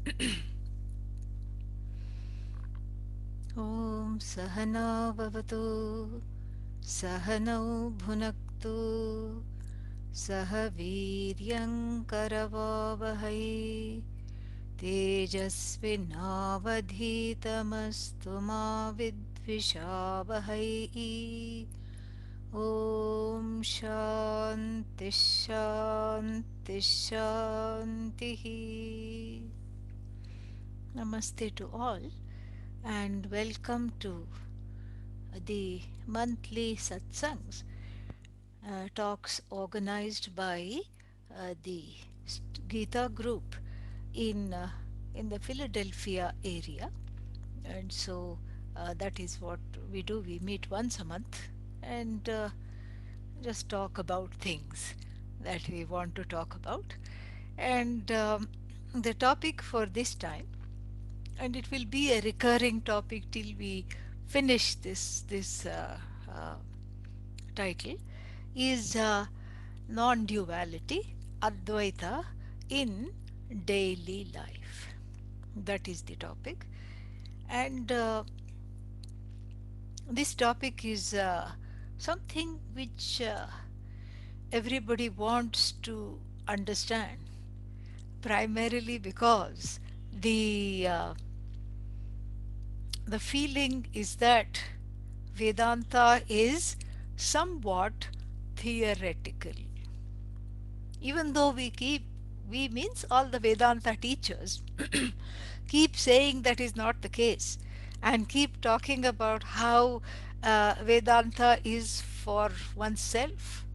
ॐ सहना भवतु सहनौ भुनक्तु सह वीर्यङ्करवावहै तेजस्विनावधीतमस्तु मा विद्विषावहै ॐ शान्ति शान्ति शान्तिः. Namaste to all and welcome to the monthly satsangs, talks organized by the Gita group in uh, in the Philadelphia area. And so that is what we do. We meet once a month and just talk about things that we want to talk about. And the topic for this time, and it will be a recurring topic till we finish this uh, title, is non-duality, Advaita in daily life. That is the topic, and this topic is something which everybody wants to understand, primarily because the feeling is that Vedanta is somewhat theoretical. Even though we means all the Vedanta teachers keep saying that is not the case and keep talking about how Vedanta is for oneself,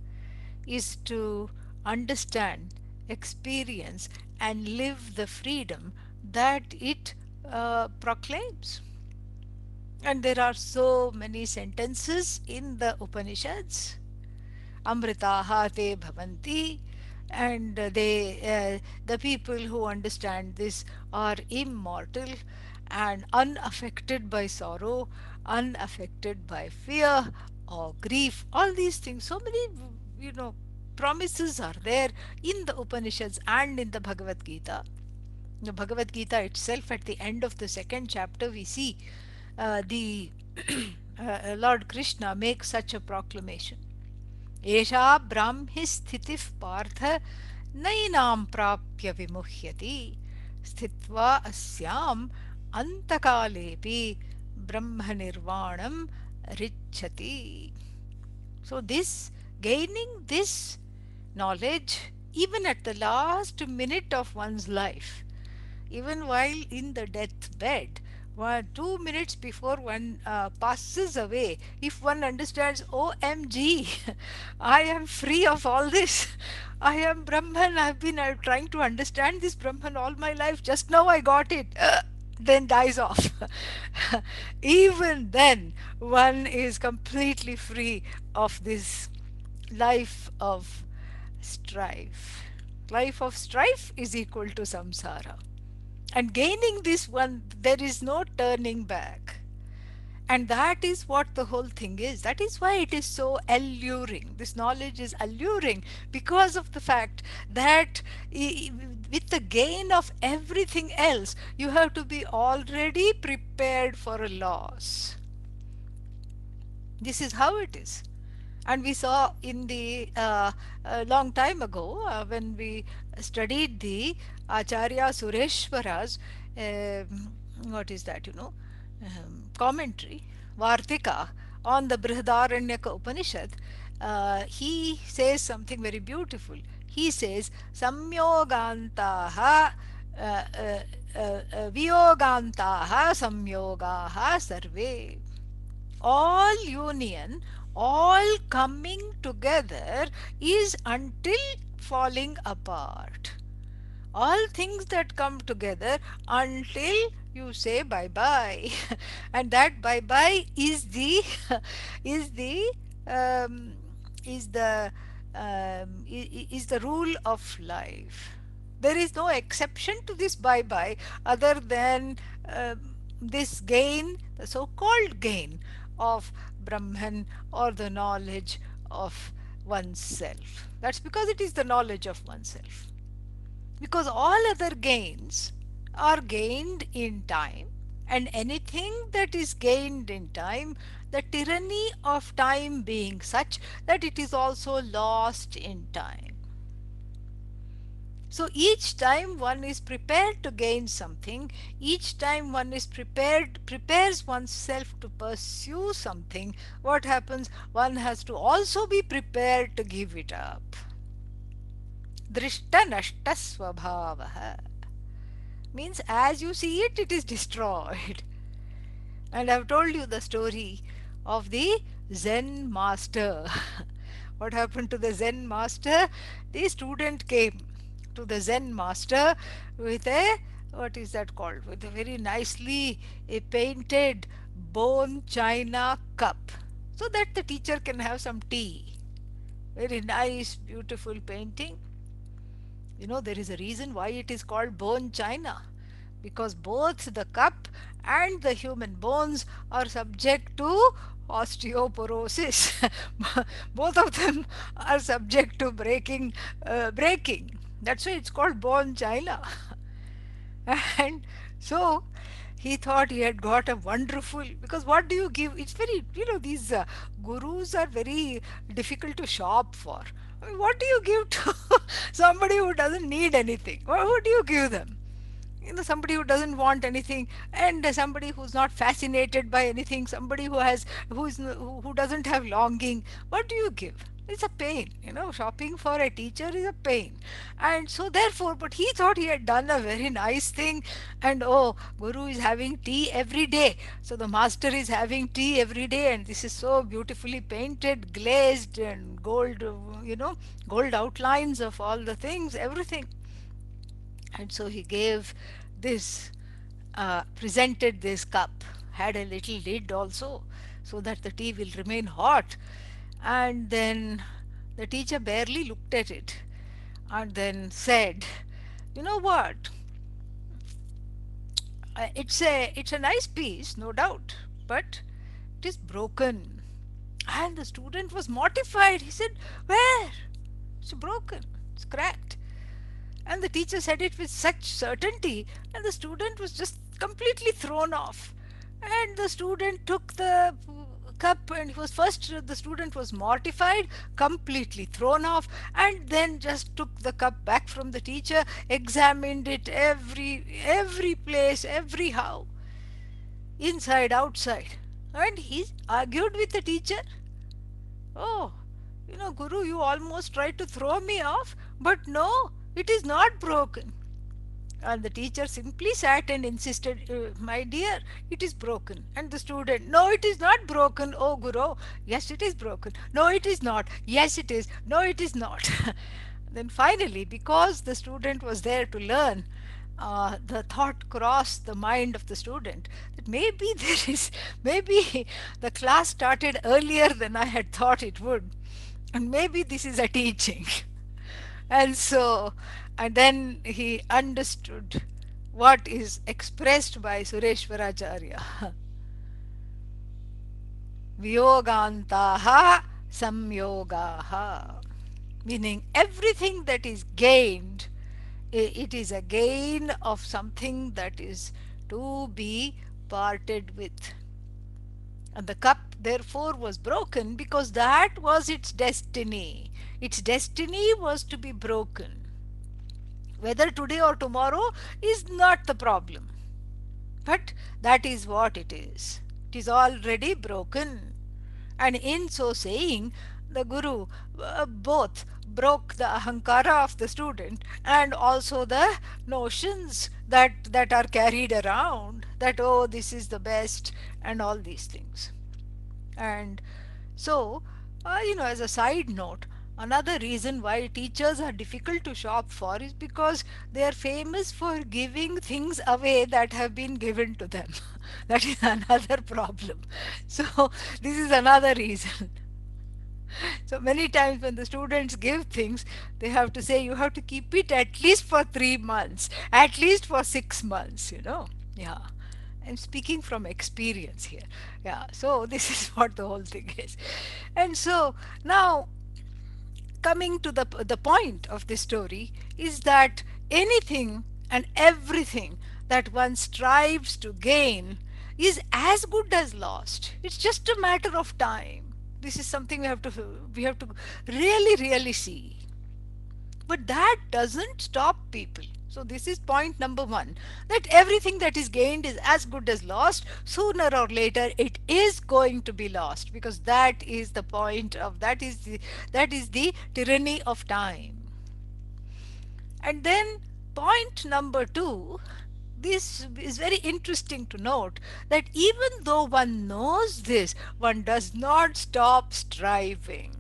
is to understand, experience, and live the freedom that it proclaims. And there are so many sentences in the Upanishads. Amritaha te bhavanti, and the people who understand this are immortal and unaffected by sorrow, unaffected by fear or grief. All these things, so many, you know, promises are there in the Upanishads and in the Bhagavad Gita. The Bhagavad Gita itself, at the end of the second chapter, we see the Lord Krishna makes such a proclamation. एषा ब्राह्मी स्थितिः पार्थ नैनां प्राप्य विमुह्यति स्थित्वा अस्याम् अन्तकालेऽपि ब्रह्मनिर्वाणं रिच्छति. So this, gaining this knowledge even at the last minute of one's life, even while in the deathbed, 2 minutes before one passes away, if one understands, OMG, I am free of all this. I am Brahman. I've been trying to understand this Brahman all my life. Just now I got it. Then dies off. Even then, one is completely free of this life of strife. Life of strife is equal to samsara. And gaining this one, there is no turning back. And that is what the whole thing is. That is why it is so alluring. This knowledge is alluring because of the fact that with the gain of everything else, you have to be already prepared for a loss. This is how it is. And we saw in the a long time ago when we studied the Acharya Sureshwara's what is that, commentary, Vartika, on the Brihadaranyaka Upanishad. He says something very beautiful. He says samyogantaha viyogantaha samyogaha sarve. All union, all coming together is until falling apart. All things that come together until you say bye bye. And that bye bye is the is the um, is the is the rule of life. There is no exception to this bye bye other than this gain, the so called gain of Brahman, or the knowledge of oneself. That's because it is the knowledge of oneself. Because all other gains are gained in time, and anything that is gained in time, the tyranny of time being such that it is also lost in time. So each time one is prepared to gain something, each time one is prepares oneself to pursue something, what happens? One has to also be prepared to give it up. Drishta nashta swabhavaha means as you see it, it is destroyed. And I've told you the story of the Zen master. What happened to the Zen master? The student came to the Zen master with a, what is that called? With a very nicely painted bone china cup, so that the teacher can have some tea. Very nice, beautiful painting. There is a reason why it is called bone china, because both the cup and the human bones are subject to osteoporosis. Both of them are subject to breaking. That's why it's called bone china. And so he thought he had got a wonderful, because what do you give? It's very, these gurus are very difficult to shop for. I mean, what do you give to somebody who doesn't need anything? What do you give them? Somebody who doesn't want anything, and somebody who's not fascinated by anything, somebody who doesn't have longing. What do you give? It's a pain. Shopping for a teacher is a pain. And so therefore, but he thought he had done a very nice thing. And oh, guru is having tea every day, so the master is having tea every day, and this is so beautifully painted, glazed, and gold, gold outlines of all the things, everything. And so he gave this, presented this cup, had a little lid also, so that the tea will remain hot. And then the teacher barely looked at it and then said, "You know what? It's a nice piece, no doubt, but it is broken." And the student was mortified. He said, "Where? It's broken. It's cracked." And the teacher said it with such certainty, and the student was just completely thrown off. And the student took the cup, and he was first, the student was mortified, completely thrown off, and then just took the cup back from the teacher, examined it every place, every how, inside, outside. And he argued with the teacher. "Oh, Guru, you almost tried to throw me off, but no, it is not broken." And the teacher simply sat and insisted, "My dear, it is broken." And the student, "No, it is not broken, oh Guru." "Yes, it is broken." "No, it is not." "Yes, it is." "No, it is not." Then finally, because the student was there to learn, the thought crossed the mind of the student that maybe maybe the class started earlier than I had thought it would, and maybe this is a teaching. And so, and then he understood what is expressed by Sureshwaracharya. Vyogantaha samyogaha. Meaning everything that is gained, it is a gain of something that is to be parted with. And the cup therefore was broken because that was its destiny. Its destiny was to be broken. Whether today or tomorrow is not the problem. But that is what it is. It is already broken. And in so saying, the Guru both broke the ahankara of the student and also the notions that are carried around, that oh, this is the best, and all these things. And so, as a side note, another reason why teachers are difficult to shop for is because they are famous for giving things away that have been given to them. That is another problem. So, this is another reason. So, many times when the students give things, they have to say, you have to keep it at least for 3 months, at least for 6 months. Yeah. I'm speaking from experience here. Yeah, so this is what the whole thing is. And so now, coming to the point of this story is that anything and everything that one strives to gain is as good as lost. It's just a matter of time. This is something we have to really see. But that doesn't stop people. So this is point number one, that everything that is gained is as good as lost. Sooner or later it is going to be lost, because that is the point of that is the tyranny of time. And then point number two, this is very interesting to note, that even though one knows this, one does not stop striving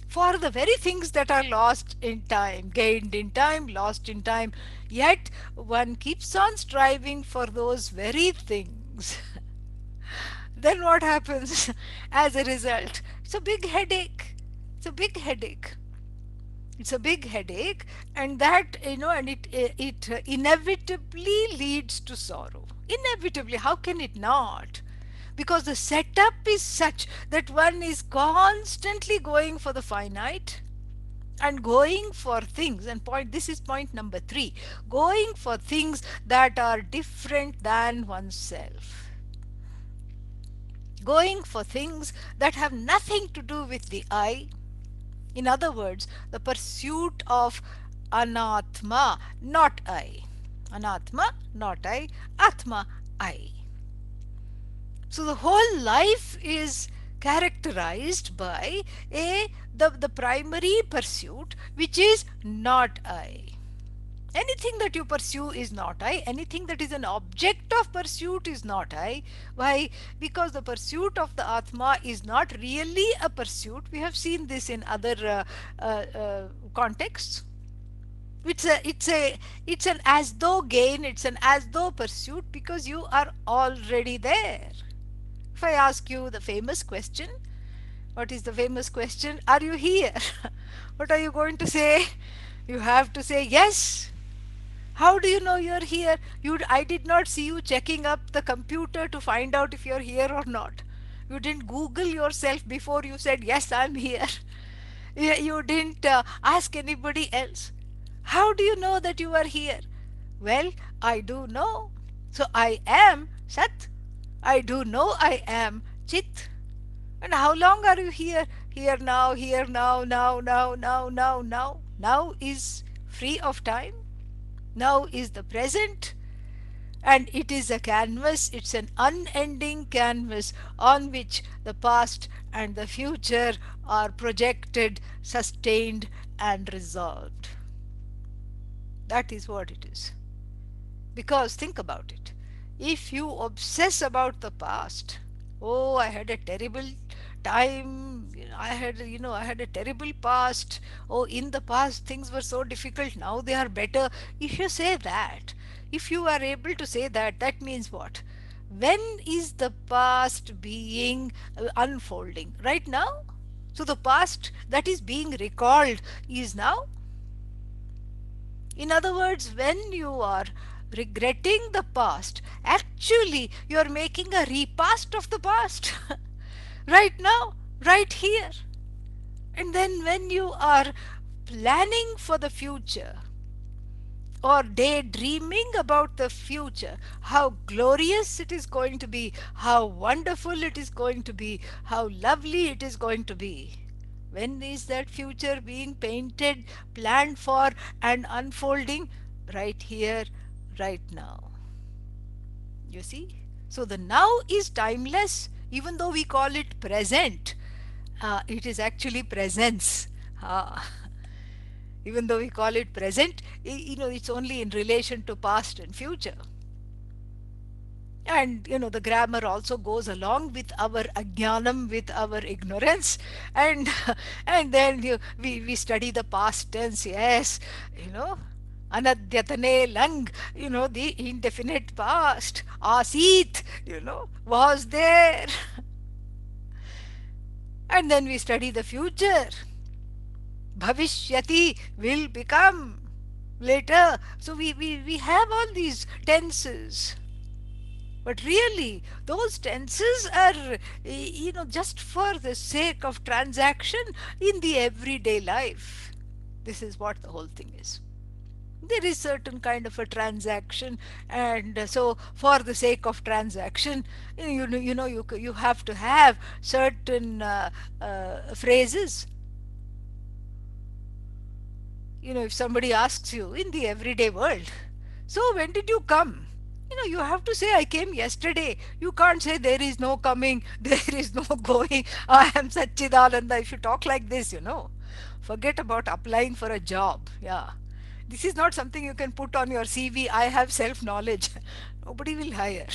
for the very things that are lost in time, gained in time, lost in time. Yet one keeps on striving for those very things. Then what happens as a result? It's a big headache. It's a big headache. It's a big headache, and that, and it inevitably leads to sorrow. Inevitably, how can it not? Because the setup is such that one is constantly going for the finite and going for things, and point this is point number 3, going for things that are different than oneself, going for things that have nothing to do with the I. In other words, the pursuit of anatma, not I. Anatma, not I. Atma, I. So the whole life is characterized by the primary pursuit, which is not I. Anything that you pursue is not I. Anything that is an object of pursuit is not I. Why? Because the pursuit of the Atma is not really a pursuit. We have seen this in other contexts. It's an as though gain, it's an as though pursuit, because you are already there. If I ask you the famous question, what is the famous question? Are you here? What are you going to say? You have to say yes. How do you know you're here? I did not see you checking up the computer to find out if you're here or not. You didn't Google yourself before you said, yes, I'm here. You didn't ask anybody else. How do you know that you are here? Well, I do know. So I am Sat. I do know I am Chit. And how long are you here? Here now, now. Now is free of time. Now is the present, and it is a canvas, it's an unending canvas on which the past and the future are projected, sustained, and resolved. That is what it is. Because think about it. If you obsess about the past, oh, I had a terrible time, I had a terrible past. Oh, in the past things were so difficult, now they are better. If you say that, if you are able to say that, that means what? When is the past being unfolding? Right now? So the past that is being recalled is now. In other words, when you are regretting the past, actually you are making a repast of the past. Right now, right here. And then when you are planning for the future or daydreaming about the future, how glorious it is going to be, how wonderful it is going to be, how lovely it is going to be. When is that future being painted, planned for, and unfolding? Right here, right now. You see? So the now is timeless, even though we call it present. It is actually presence. Ah. Even though we call it present, it's only in relation to past and future. And the grammar also goes along with our ajnanam, with our ignorance, and and then we study the past tense. Yes, anadyatane lang, the indefinite past. Asit, was there. And then we study the future. Bhavishyati, will become later. So we have all these tenses. But really, those tenses are, just for the sake of transaction in the everyday life. This is what the whole thing is. There is certain kind of a transaction, and so for the sake of transaction, you have to have certain phrases. If somebody asks you in the everyday world, so when did you come? You have to say, I came yesterday. You can't say there is no coming, there is no going. I am Satchidananda. If you talk like this, forget about applying for a job. Yeah. This is not something you can put on your CV. I have self knowledge. Nobody will hire.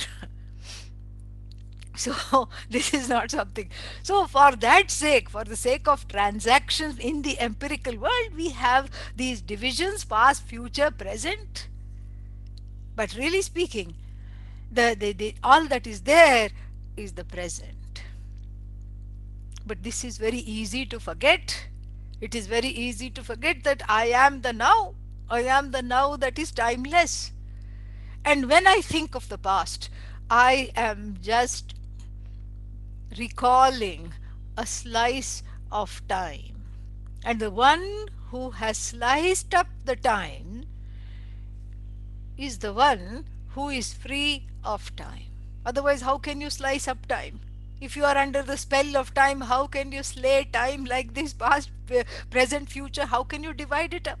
So this is not something. So for that sake, for the sake of transactions in the empirical world, we have these divisions: past, future, present. But really speaking, the all that is there is the present. But this is very easy to forget. It is very easy to forget that I am the now. I am the now that is timeless. And when I think of the past, I am just recalling a slice of time. And the one who has sliced up the time is the one who is free of time. Otherwise, how can you slice up time? If you are under the spell of time, how can you slay time like this: past, present, future? How can you divide it up?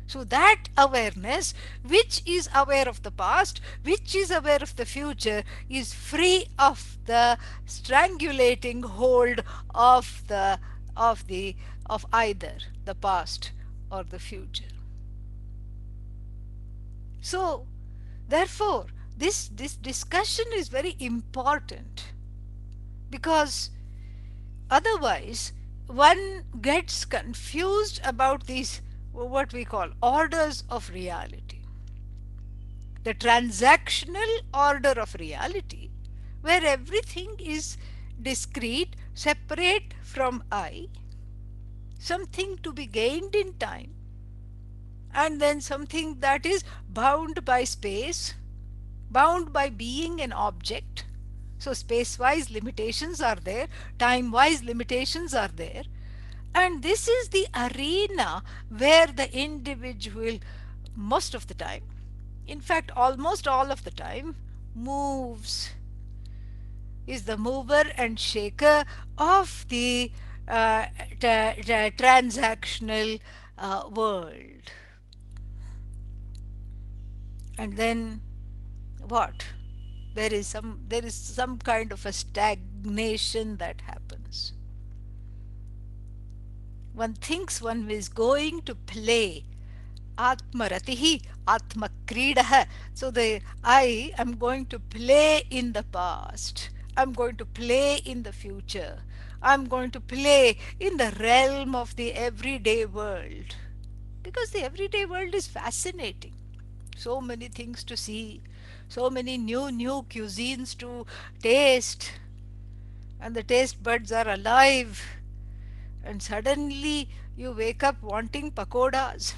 So that awareness, which is aware of the past, which is aware of the future, is free of the strangulating hold of the of either the past or the future. So therefore, this discussion is very important, because otherwise one gets confused about these, what we call, orders of reality. The transactional order of reality, where everything is discrete, separate from I, something to be gained in time, and then something that is bound by space, bound by being an object. So space wise limitations are there, time wise limitations are there, and this is the arena where the individual, most of the time, in fact almost all of the time, moves, is the mover and shaker of the transactional world. And then what? There is some kind of a stagnation that happens. One thinks one is going to play Atmaratihi, Atmakridaha. So I am going to play in the past. I'm going to play in the future. I'm going to play in the realm of the everyday world. Because the everyday world is fascinating. So many things to see, so many new cuisines to taste, and the taste buds are alive, and suddenly you wake up wanting pakodas,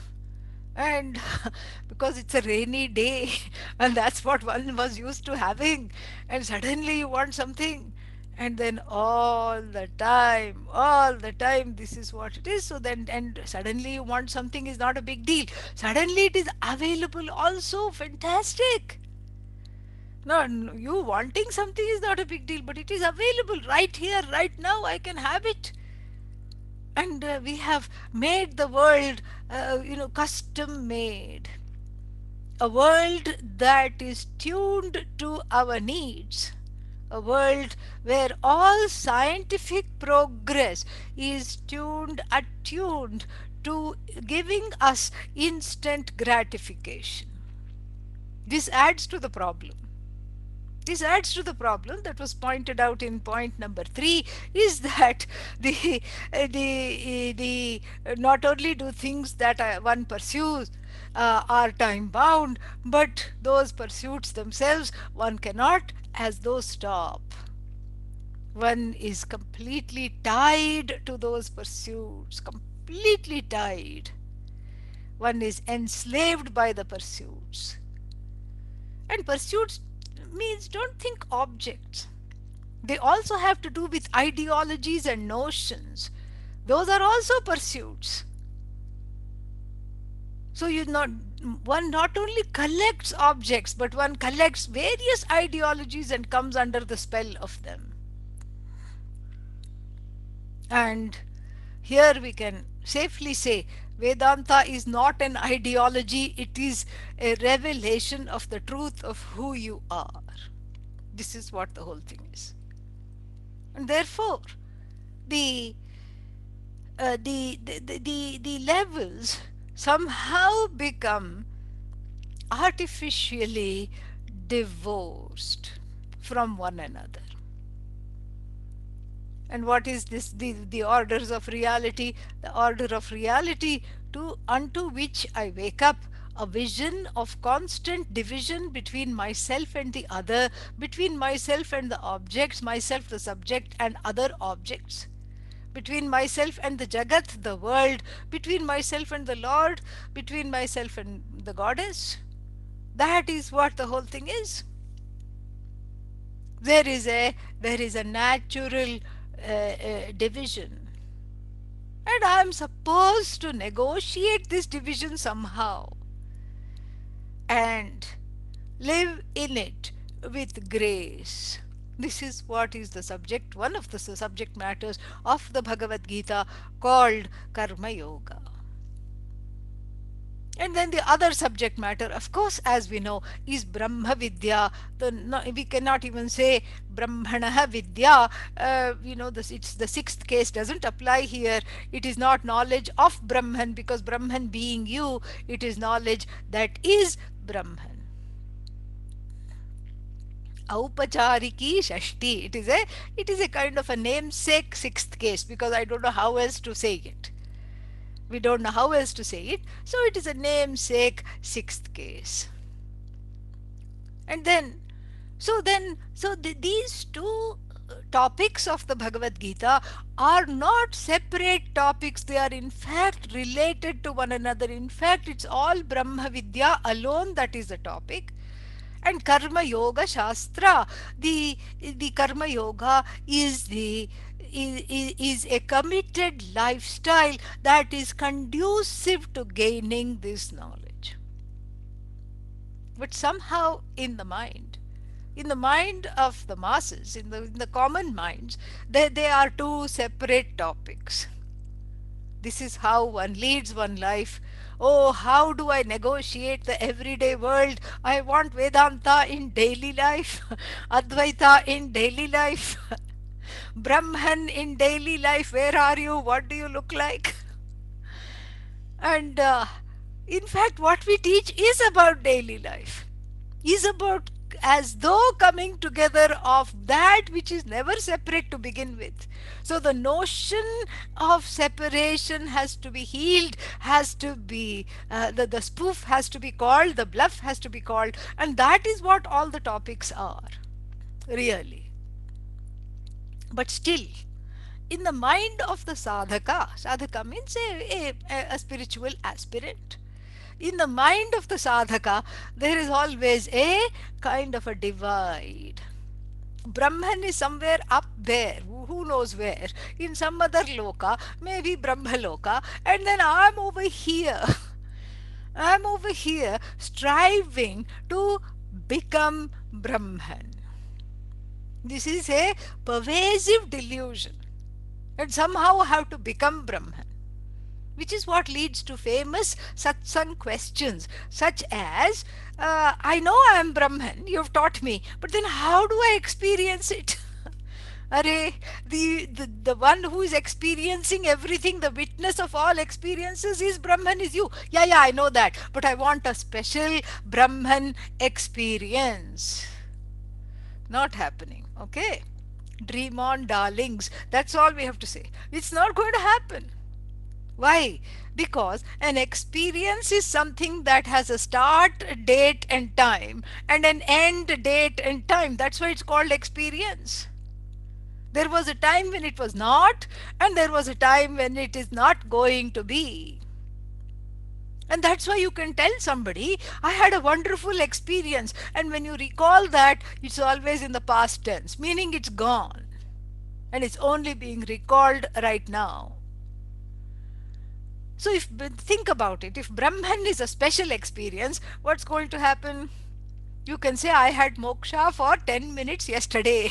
and because it's a rainy day and that's what one was used to having, and suddenly you want something, and then all the time this is what it is. So then, and suddenly you want something is not a big deal, suddenly it is available also, fantastic. No, you wanting something is not a big deal, but it is available right here, right now. I can have it. And we have made the world, custom made. A world that is tuned to our needs. A world where all scientific progress is attuned to giving us instant gratification. This adds to the problem. This adds to the problem that was pointed out in point number 3, is that the not only do things that one pursues are time bound, but those pursuits themselves one cannot as those stop. One is completely tied to those pursuits, completely tied. One is enslaved by the pursuits. And pursuits means, don't think objects. They also have to do with ideologies and notions. Those are also pursuits. So you not one not only collects objects, but one collects various ideologies and comes under the spell of them. And here we can safely say Vedanta is not an ideology, it is a revelation of the truth of who you are. This is what the whole thing is. And therefore, the the levels somehow become artificially divorced from one another. And what is this? The orders of reality, the order of reality to unto which I wake up, a vision of constant division between myself and the other, between myself and the objects, myself the subject and other objects, between myself and the Jagat, the world, between myself and the Lord, between myself and the goddess. That is what the whole thing is. There is a natural division, and I am supposed to negotiate this division somehow and live in it with grace. This is what is the subject, one of the subject matters of the Bhagavad Gita, called Karma Yoga. And then the other subject matter, of course, as we know, is Brahma Vidya. No, we cannot even say Brahmana Vidya. It's the sixth case doesn't apply here. It is not knowledge of Brahman, because Brahman being you, it is knowledge that is Brahman. Aupachariki Shashti. It is a kind of a namesake sixth case, because I don't know how else to say it. We don't know how else to say it, so it is a namesake sixth case. And then, these two topics of the Bhagavad Gita are not separate topics, they are in fact related to one another. In fact, it's all Brahma Vidya alone that is the topic. And Karma Yoga Shastra, the Karma Yoga is a committed lifestyle that is conducive to gaining this knowledge. But somehow in the mind of the masses, in the common minds, they are two separate topics. This is how one leads one life. Oh, how do I negotiate the everyday world? I want Vedanta in daily life, Advaita in daily life, Brahman in daily life. Where are you? What do you look like? And in fact, what we teach is about daily life, is about as though coming together of that which is never separate to begin with. So the notion of separation has to be healed, has to be, the spoof has to be called, the bluff has to be called, and that is what all the topics are, really. But still, in the mind of the sadhaka means a spiritual aspirant. In the mind of the sadhaka, there is always a kind of a divide. Brahman is somewhere up there, who knows where, in some other loka, maybe Brahmaloka, and then I'm over here. I'm over here striving to become Brahman. This is a pervasive delusion, and somehow have to become Brahman, which is what leads to famous satsang questions, such as, I know I am Brahman, you've taught me, but then how do I experience it? Are the one who is experiencing everything, the witness of all experiences is Brahman, is you. Yeah, yeah, I know that, but I want a special Brahman experience. Not happening, okay? Dream on, darlings. That's all we have to say. It's not going to happen. Why? Because an experience is something that has a start date and time and an end date and time. That's why it's called experience. There was a time when it was not, and there was a time when it is not going to be. And that's why you can tell somebody, I had a wonderful experience. And when you recall that, it's always in the past tense, meaning it's gone. And it's only being recalled right now. So if think about it, if Brahman is a special experience, what's going to happen? You can say, I had moksha for 10 minutes yesterday.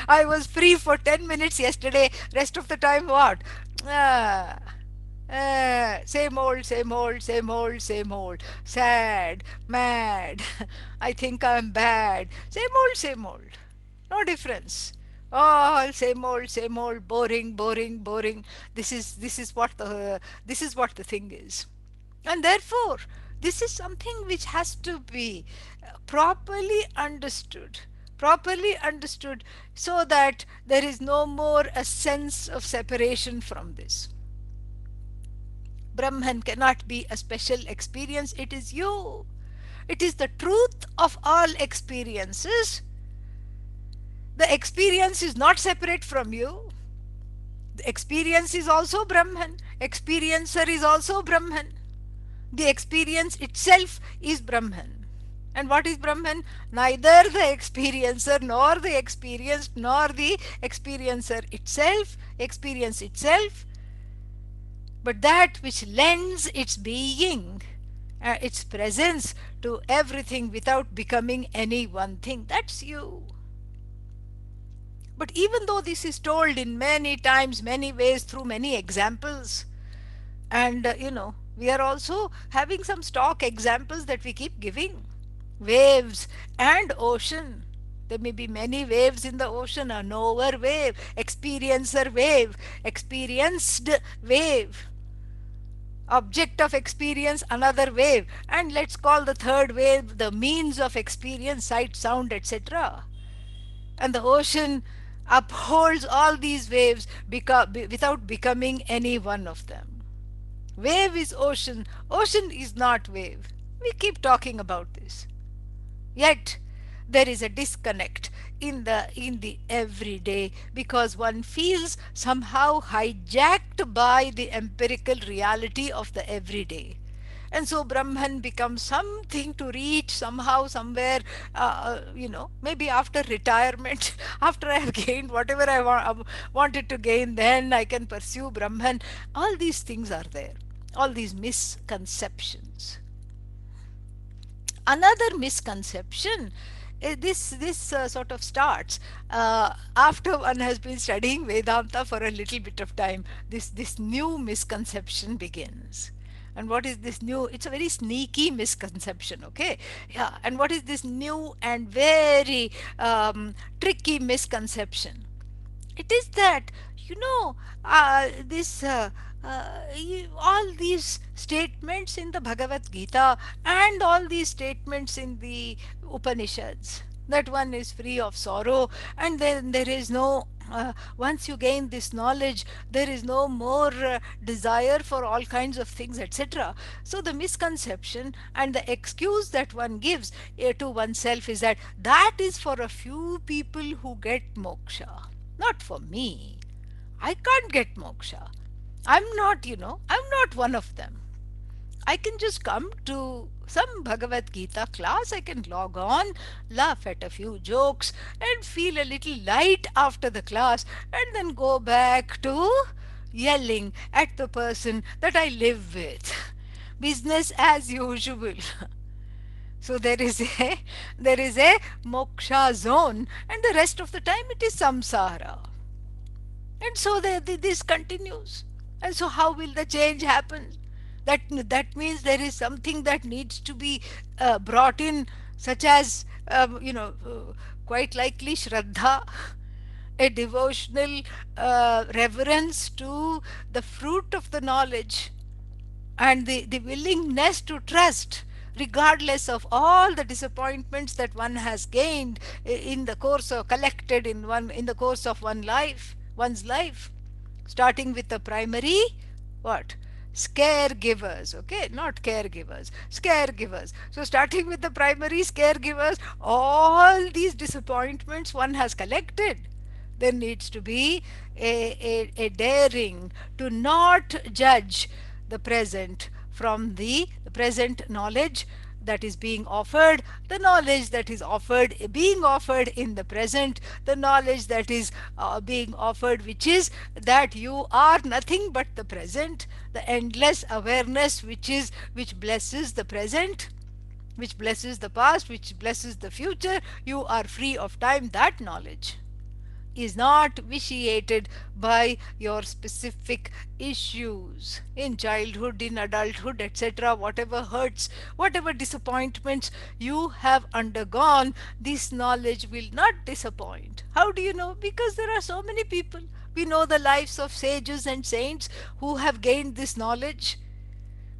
I was free for 10 minutes yesterday. Rest of the time, what? Ah, same old, same old, same old, same old. Sad, mad. I think I'm bad. Same old, same old. No difference. All same old, boring, boring, boring. This is what the thing is. And therefore, this is something which has to be properly understood, so that there is no more a sense of separation from this. Brahman cannot be a special experience, it is you. It is the truth of all experiences. The experience is not separate from you. The experience is also Brahman. Experiencer is also Brahman. The experience itself is Brahman. And what is Brahman? Neither the experiencer nor the experienced nor the experiencer itself, experience itself, but that which lends its being, its presence to everything without becoming any one thing. That's you. But even though this is told in many times, many ways, through many examples, and we are also having some stock examples that we keep giving: waves and ocean. There may be many waves in the ocean: a knower wave, experiencer wave, experienced wave, object of experience another wave, and let's call the third wave the means of experience, sight, sound, etc. And the ocean upholds all these waves without becoming any one of them. Wave is ocean, ocean is not wave. We keep talking about this. Yet there is a disconnect in the everyday, because one feels somehow hijacked by the empirical reality of the everyday. And so Brahman becomes something to reach somehow, somewhere, maybe after retirement, after I have gained whatever wanted to gain, then I can pursue Brahman. All these things are there, all these misconceptions. Another misconception, this sort of starts after one has been studying Vedanta for a little bit of time. This new misconception begins. And what is this new? It's a very sneaky misconception, okay? Yeah. And what is this new and very tricky misconception? It is that, this all these statements in the Bhagavad Gita and all these statements in the Upanishads, that one is free of sorrow, and then there is no once you gain this knowledge, there is no more desire for all kinds of things, etc. So the misconception and the excuse that one gives to oneself is that that is for a few people who get moksha, not for me. I can't get moksha. I'm not one of them. I can just come to some Bhagavad Gita class, I can log on, laugh at a few jokes, and feel a little light after the class, and then go back to yelling at the person that I live with. Business as usual. So there is a moksha zone, and the rest of the time it is samsara. And so this continues. And so how will the change happen? That means there is something that needs to be brought in, such as quite likely shraddha, a devotional reverence to the fruit of the knowledge, and the willingness to trust, regardless of all the disappointments that one has gained in the course of collected in the course of one's life, starting with the primary, what, scare givers, okay, not caregivers, scare givers. So starting with the primary scare givers, all these disappointments one has collected, there needs to be a daring to not judge the present from the present knowledge, that is being offered, the knowledge that is offered, being offered in the present, the knowledge that is being offered, which is that you are nothing but the present, the endless awareness which blesses the present, which blesses the past, which blesses the future. You are free of time. That knowledge is not vitiated by your specific issues in childhood, in adulthood, etc. Whatever hurts, whatever disappointments you have undergone, this knowledge will not disappoint. How do you know? Because there are so many people. We know the lives of sages and saints who have gained this knowledge.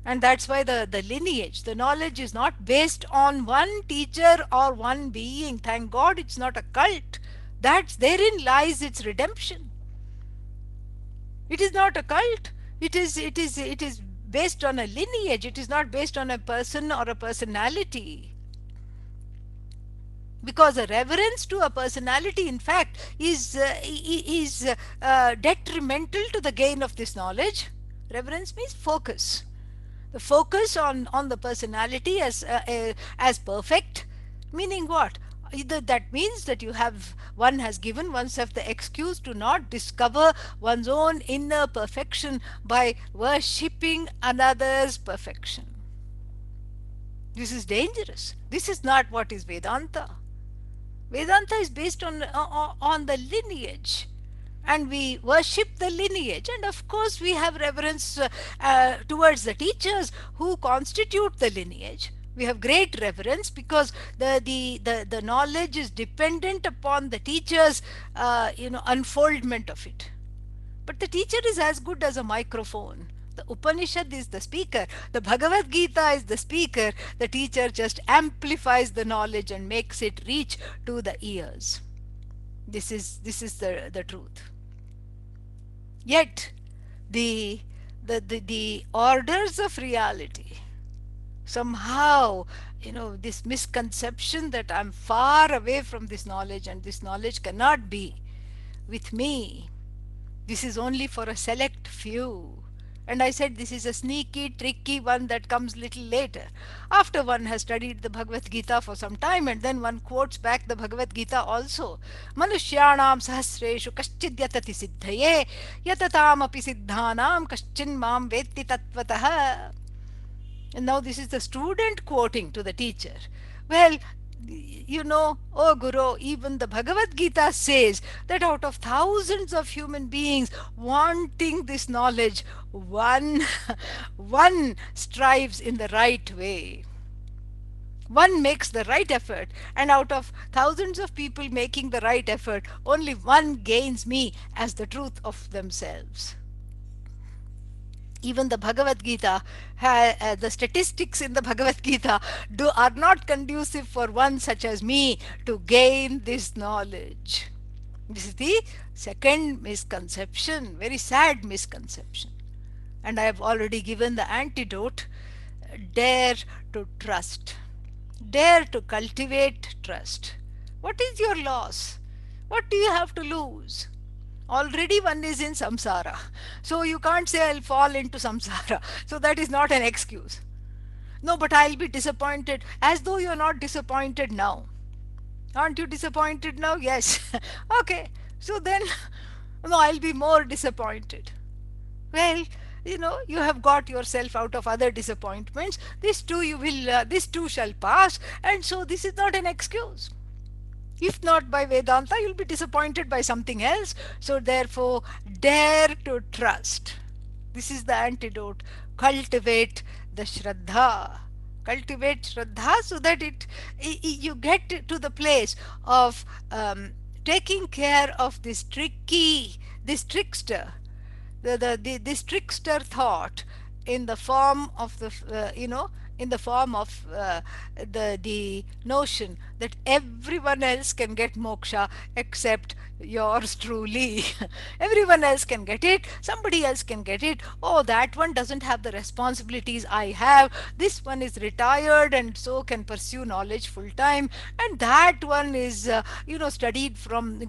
And that's why the lineage, the knowledge is not based on one teacher or one being. Thank God it's not a cult. That's therein lies its redemption. It is not a cult. It is based on a lineage. It is not based on a person or a personality. Because a reverence to a personality, in fact, is detrimental to the gain of this knowledge. Reverence means focus. The focus on the personality as perfect, meaning what? Either that means that one has given oneself the excuse to not discover one's own inner perfection by worshipping another's perfection. This is dangerous. This is not what is Vedanta. Vedanta is based on the lineage, and we worship the lineage, and of course we have reverence towards the teachers who constitute the lineage. We have great reverence because the knowledge is dependent upon the teacher's unfoldment of it. But the teacher is as good as a microphone. The Upanishad is the speaker. The Bhagavad Gita is the speaker. The teacher just amplifies the knowledge and makes it reach to the ears. This is the truth. Yet the orders of reality, somehow, this misconception that I'm far away from this knowledge and this knowledge cannot be with me. This is only for a select few. And I said this is a sneaky, tricky one that comes little later. After one has studied the Bhagavad Gita for some time, and then one quotes back the Bhagavad Gita also. Manushyanam sahasreshu kaschid yatati siddhaye yatatam api siddhanam kaschin mam vetti tattvataha. And now this is the student quoting to the teacher. Well, oh Guru, even the Bhagavad Gita says that out of thousands of human beings wanting this knowledge, one, one strives in the right way. One makes the right effort, and out of thousands of people making the right effort, only one gains me as the truth of themselves. Even the Bhagavad Gita, the statistics in the Bhagavad Gita are not conducive for one such as me to gain this knowledge. This is the second misconception, very sad misconception. And I have already given the antidote. Dare to trust. Dare to cultivate trust. What is your loss? What do you have to lose? Already one is in samsara. So you can't say I'll fall into samsara. So that is not an excuse. No, but I'll be disappointed. As though you're not disappointed now. Aren't you disappointed now? Yes. Okay. So then, no, I'll be more disappointed. Well, you have got yourself out of other disappointments. This too shall pass. And so this is not an excuse. If not by Vedanta, you'll be disappointed by something else. So therefore, dare to trust. This is the antidote. Cultivate the Shraddha. Cultivate Shraddha so that you get to the place of taking care of this trickster, this trickster thought in the form of in the form of the notion that everyone else can get moksha except yours truly. Everyone else can get it, somebody else can get it. Oh, that one doesn't have the responsibilities I have. This one is retired and so can pursue knowledge full time, and that one is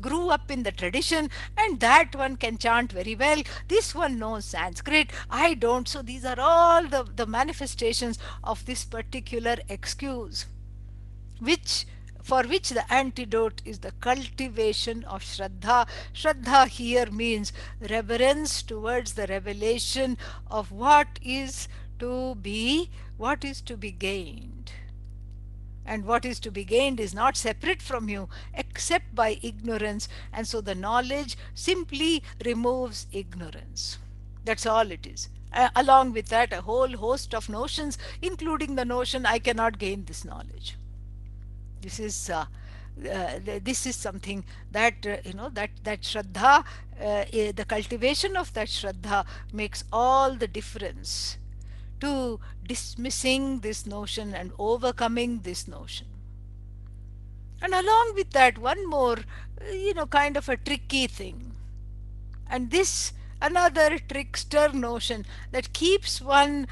grew up in the tradition, and that one can chant very well. This one knows Sanskrit, I don't. So these are all the manifestations of of this particular excuse, which for which the antidote is the cultivation of Shraddha. Shraddha here means reverence towards the revelation of to be, what is to be gained. And what is to be gained is not separate from you except by ignorance, and so the knowledge simply removes ignorance. That's all it is. Along with that, a whole host of notions, including the notion I cannot gain this knowledge. This is this is something that that Shraddha, the cultivation of that Shraddha makes all the difference to dismissing this notion and overcoming this notion. And along with that, one more, kind of a tricky thing. And this another trickster notion that keeps one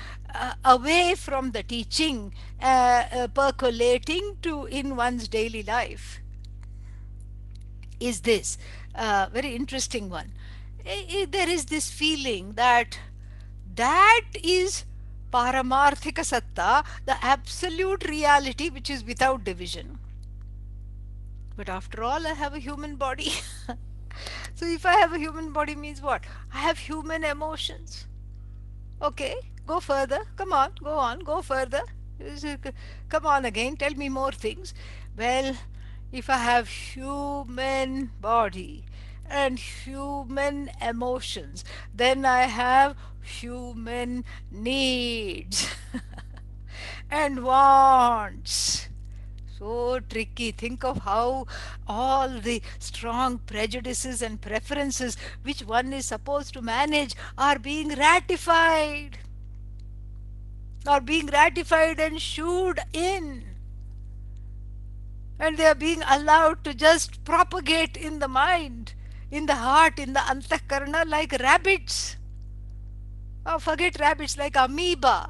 away from the teaching, percolating to in one's daily life, is this very interesting one. There is this feeling that that is Paramarthika Satta, the absolute reality which is without division. But after all, I have a human body. So if I have a human body means what? I have human emotions. Okay, go further. Come on, go on, go further. Come on again, tell me more things. Well, if I have human body and human emotions, then I have human needs and wants. So tricky. Think of how all the strong prejudices and preferences which one is supposed to manage are being ratified, and shooed in, and they are being allowed to just propagate in the mind, in the heart, in the antakarana, like rabbits. Oh, forget rabbits, like amoeba.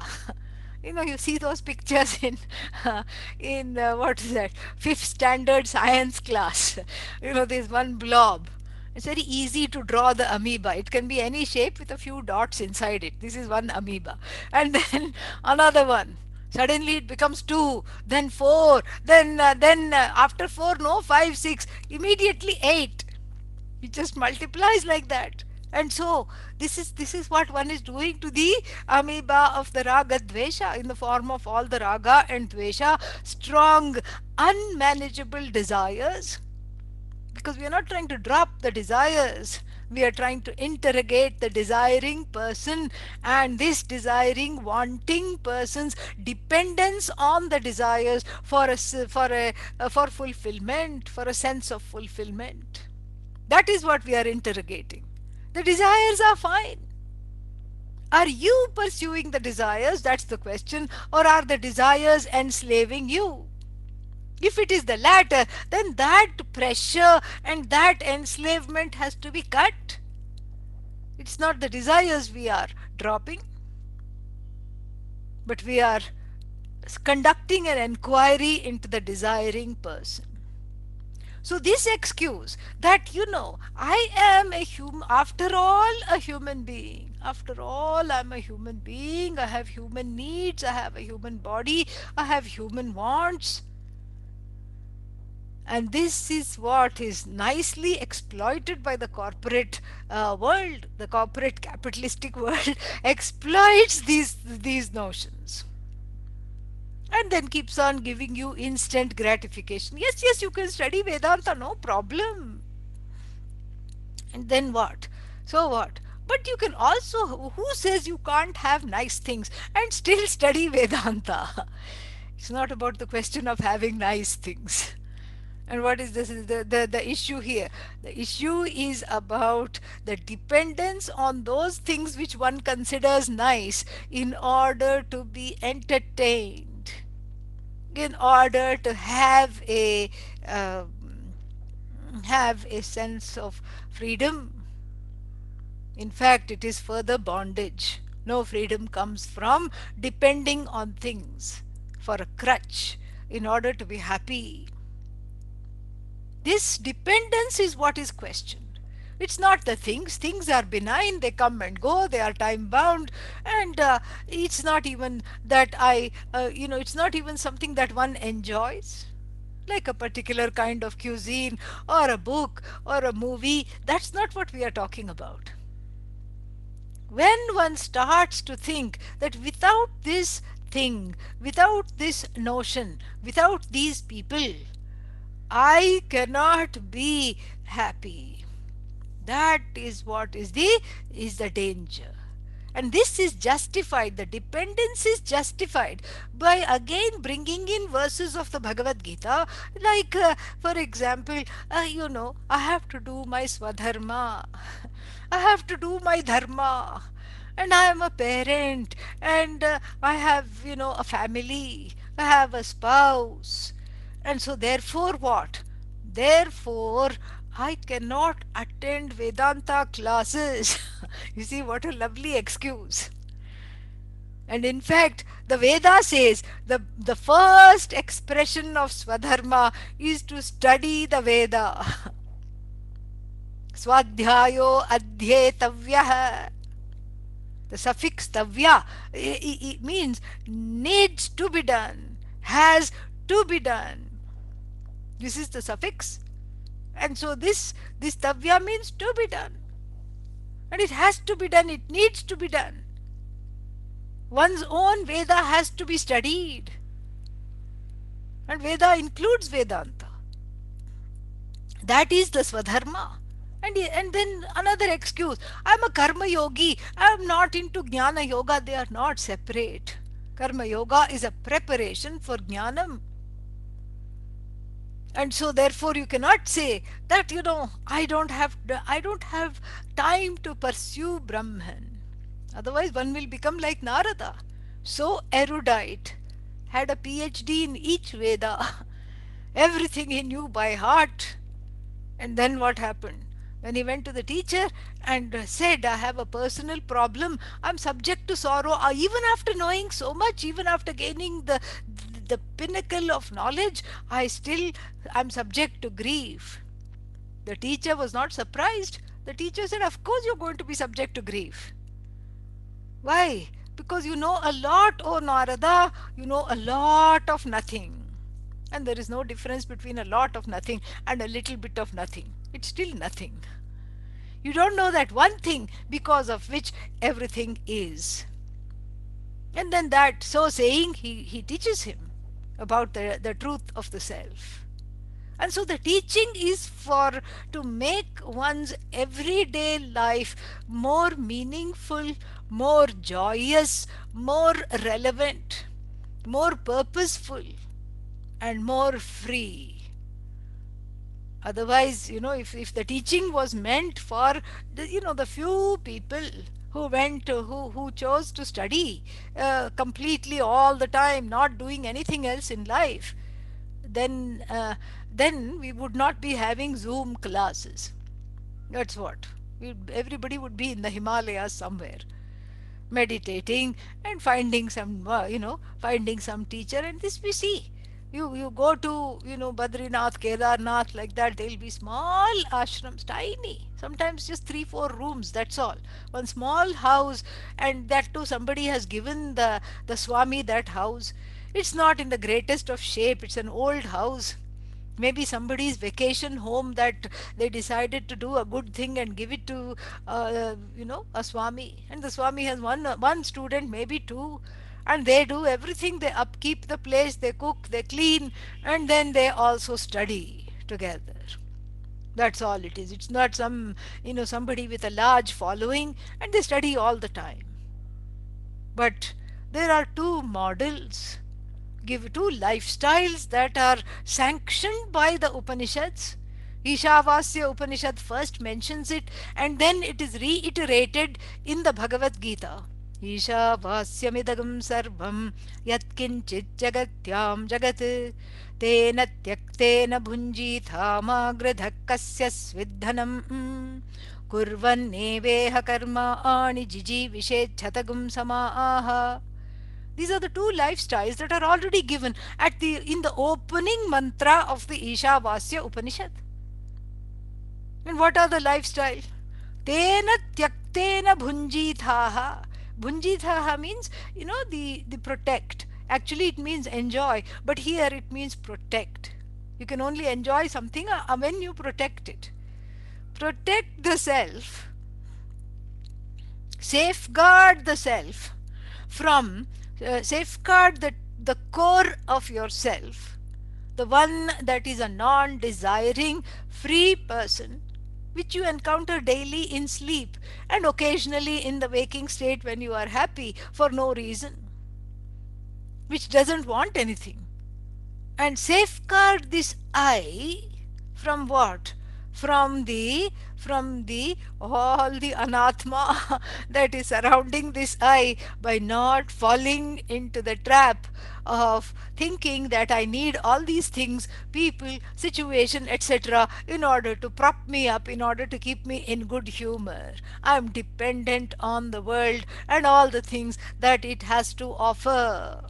You see those pictures in what is that, fifth standard science class. There's one blob. It's very easy to draw the amoeba. It can be any shape with a few dots inside it. This is one amoeba. And then another one. Suddenly it becomes two, then four, then after four, no, five, six, immediately eight. It just multiplies like that. And so this is what one is doing to the amoeba of the raga dvesha, in the form of all the raga and dvesha, strong unmanageable desires. Because we are not trying to drop the desires, we are trying to interrogate the desiring person, and this desiring, wanting person's dependence on the desires for for fulfillment, for a sense of fulfillment. That is what we are interrogating. The desires are fine. Are you pursuing the desires? That's the question. Or are the desires enslaving you? If it is the latter, then that pressure and that enslavement has to be cut. It's not the desires we are dropping, but we are conducting an inquiry into the desiring person. So this excuse that, I am a human, after all, a human being. After all, I'm a human being. I have human needs. I have a human body. I have human wants. And this is what is nicely exploited by the corporate world. The corporate capitalistic world exploits these notions, and then keeps on giving you instant gratification. Yes, yes, you can study Vedanta, no problem. And then what? So what? But you can also, who says you can't have nice things and still study Vedanta? It's not about the question of having nice things. And what is this? The issue here? The issue is about the dependence on those things which one considers nice in order to be entertained, in order to have a sense of freedom. In fact, it is further bondage. No freedom comes from depending on things for a crutch in order to be happy. This dependence is what is questioned. It's not the things. Things are benign, they come and go, they are time bound, and it's not even that it's not even something that one enjoys. Like a particular kind of cuisine or a book or a movie, that's not what we are talking about. When one starts to think that without this thing, without this notion, without these people, I cannot be happy. That is what is the danger. And this is justified, the dependence is justified by again bringing in verses of the Bhagavad Gita, like for example, I have to do my swadharma, I have to do my dharma, and I am a parent, and I have, a family, I have a spouse, and so therefore what? Therefore, I cannot attend Vedanta classes. You see, what a lovely excuse. And in fact, the Veda says the first expression of Swadharma is to study the Veda. Swadhyayo adhyetavyah. The suffix tavya, it means needs to be done, has to be done. This is the suffix. And so this tavya means to be done. And it has to be done, it needs to be done. One's own Veda has to be studied. And Veda includes Vedanta. That is the Swadharma. And then another excuse. I'm a karma yogi. I'm not into jnana yoga. They are not separate. Karma yoga is a preparation for jnanam. And so therefore you cannot say that I don't have time to pursue Brahman. Otherwise one will become like Narada, so erudite, had a PhD in each Veda, everything he knew by heart. And then what happened? When he went to the teacher and said, I have a personal problem, I'm subject to sorrow, even after knowing so much, even after gaining the pinnacle of knowledge, I'm subject to grief. The teacher was not surprised. The teacher said, of course you're going to be subject to grief. Why? Because you know a lot, oh Narada, you know a lot of nothing. And there is no difference between a lot of nothing and a little bit of nothing. It's still nothing. You don't know that one thing because of which everything is. And then that, so saying, he teaches him about the truth of the self. And so the teaching is for to make one's everyday life more meaningful, more joyous, more relevant, more purposeful, and more free. Otherwise, if the teaching was meant for the few people who who chose to study completely all the time, not doing anything else in life, then then we would not be having Zoom classes. That's what. Everybody would be in the Himalayas somewhere, meditating and finding some teacher. And this we see. You go to Badrinath, Kedarnath, like that. There'll be small ashrams, tiny, sometimes just 3 4 rooms. That's all. One small house, and that too somebody has given the Swami that house. It's not in the greatest of shape. It's an old house, maybe somebody's vacation home that they decided to do a good thing and give it to a Swami, and the Swami has one student, maybe two, and they do everything. They upkeep the place, they cook, they clean, and then they also study together. That's all it is. It's not somebody with a large following and they study all the time. But there are two models, give two lifestyles that are sanctioned by the Upanishads. Ishavasya Upanishad first mentions it, and then it is reiterated in the Bhagavad Gita. Ishavasyamidagam sarvam yatkinchit jagatyam jagat tena tyaktena bhunjitha magradha kasya svidhanam kurvanneveha karma ani jiji vishet samaaha. These are the two lifestyles that are already given in the opening mantra of the Ishavasya Upanishad. And what are the lifestyle? Tena tyaktena bhunjithaha. Bhunjithaha means, the protect. Actually, it means enjoy, but here it means protect. You can only enjoy something when you protect it. Protect the self, safeguard the self from, safeguard the core of yourself, the one that is a non desiring, free person, which you encounter daily in sleep and occasionally in the waking state when you are happy for no reason, which doesn't want anything. And safeguard this I from what? From the all the anatma that is surrounding this I, by not falling into the trap of thinking that I need all these things, people, situation, etc., in order to prop me up, in order to keep me in good humor. I'm dependent on the world and all the things that it has to offer.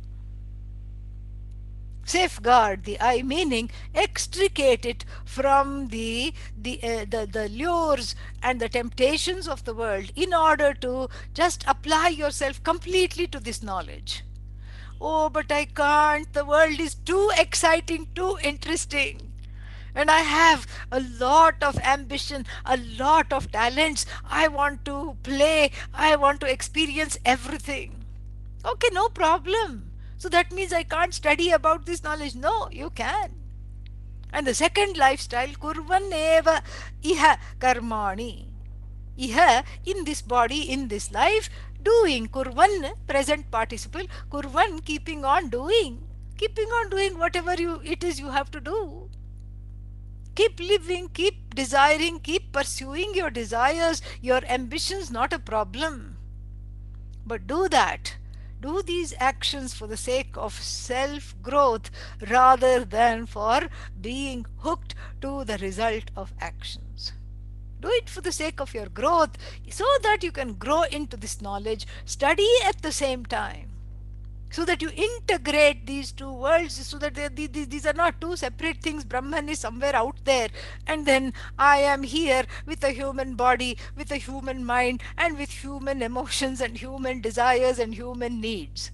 Safeguard the I, meaning extricate it from the lures and the temptations of the world, in order to just apply yourself completely to this knowledge. Oh, but I can't. The world is too exciting, too interesting. And I have a lot of ambition, a lot of talents. I want to play, I want to experience everything. Okay, no problem. So that means I can't study about this knowledge. No, you can. And the second lifestyle, kurvan eva iha karmani. Iha, in this body, in this life, doing. Kurvan, present participle. Kurvan, keeping on doing. Keeping on doing whatever it is you have to do. Keep living, keep desiring, keep pursuing your desires, your ambitions, not a problem. But do that. Do these actions for the sake of self growth rather than for being hooked to the result of actions. Do it for the sake of your growth, so that you can grow into this knowledge, study at the same time, so that you integrate these two worlds, so that these are not two separate things. Brahman is somewhere out there, and then I am here with a human body, with a human mind, and with human emotions and human desires and human needs.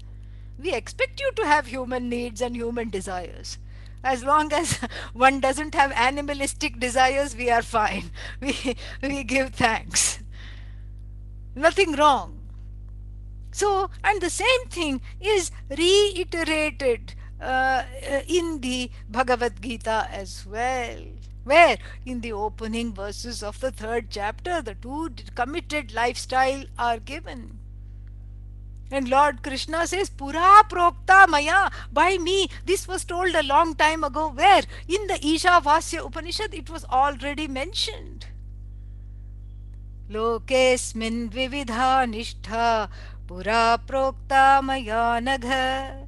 We expect you to have human needs and human desires. As long as one doesn't have animalistic desires, we are fine. We give thanks. Nothing wrong. So, and the same thing is reiterated in the Bhagavad Gita as well, where in the opening verses of the third chapter, the two committed lifestyle are given. And Lord Krishna says, Pura Prokta Maya, by me. This was told a long time ago. Where? In the Ishavasya Upanishad, it was already mentioned. लोकेऽस्मिन् विविधा निष्ठा पुरा प्रोक्ता मया नघ.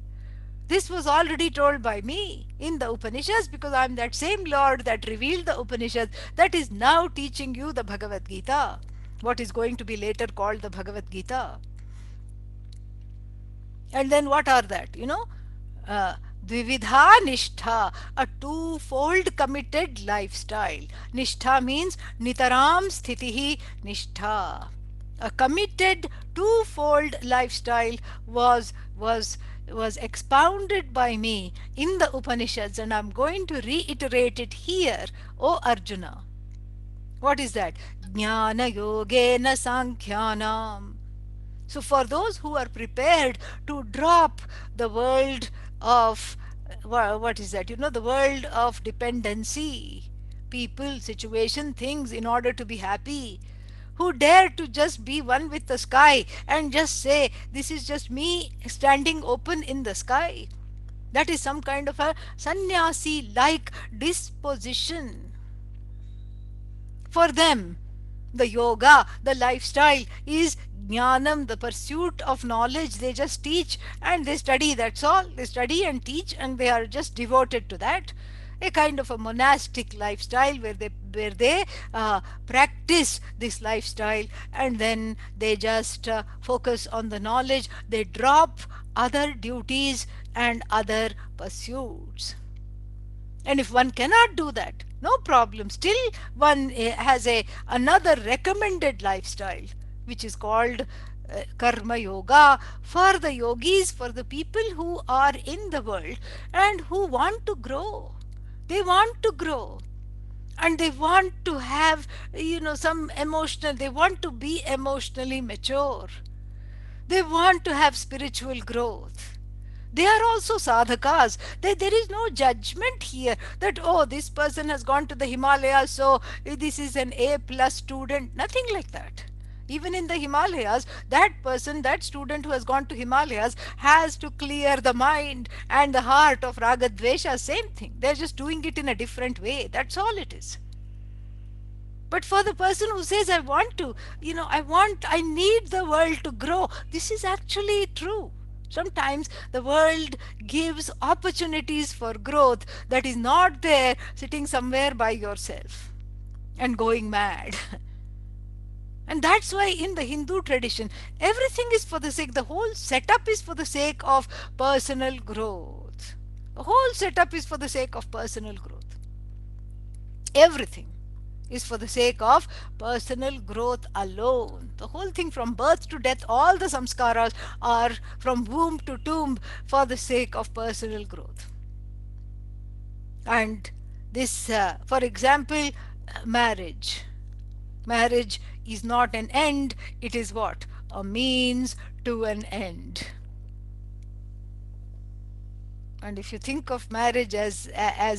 This was already told by me in the Upanishads, because I am that same Lord that revealed the Upanishads that is now teaching you the Bhagavad Gita, what is going to be later called the Bhagavad Gita. And then what are that? Dvividha Nishtha, a twofold committed lifestyle. Nishtha means Nitaram Sthitihi Nishtha. A committed twofold lifestyle was expounded by me in the Upanishads, and I'm going to reiterate it here, O Arjuna. What is that? Jnana Yogena Sankhyanam. So, for those who are prepared to drop the world of, what is that? The world of dependency, people, situation, things, in order to be happy, who dare to just be one with the sky and just say, this is just me standing open in the sky. That is some kind of a sannyasi like disposition. For them, the yoga, the lifestyle is jnanam, the pursuit of knowledge. They just teach and they study, that's all. They study and teach, and they are just devoted to that. A kind of a monastic lifestyle where they practice this lifestyle, and then they just focus on the knowledge. They drop other duties and other pursuits. And if one cannot do that, no problem. Still, one has a another recommended lifestyle, which is called karma yoga for the yogis, for the people who are in the world and who want to grow. They want to grow, and they want to have, some emotional. They want to be emotionally mature. They want to have spiritual growth. They are also sadhakas. There is no judgment here that, oh, this person has gone to the Himalayas, so this is an A plus student. Nothing like that. Even in the Himalayas, that person, that student who has gone to Himalayas has to clear the mind and the heart of Ragadvesha. Same thing. They're just doing it in a different way. That's all it is. But for the person who says, I want to, I need the world to grow, this is actually true. Sometimes the world gives opportunities for growth that is not there sitting somewhere by yourself and going mad. And that's why in the Hindu tradition, everything is for the sake, the whole setup is for the sake of personal growth. The whole setup is for the sake of personal growth. Everything is for the sake of personal growth alone. The whole thing from birth to death, all the samskaras are from womb to tomb for the sake of personal growth. And this, for example, marriage. Marriage is not an end, it is what? A means to an end. And if you think of marriage as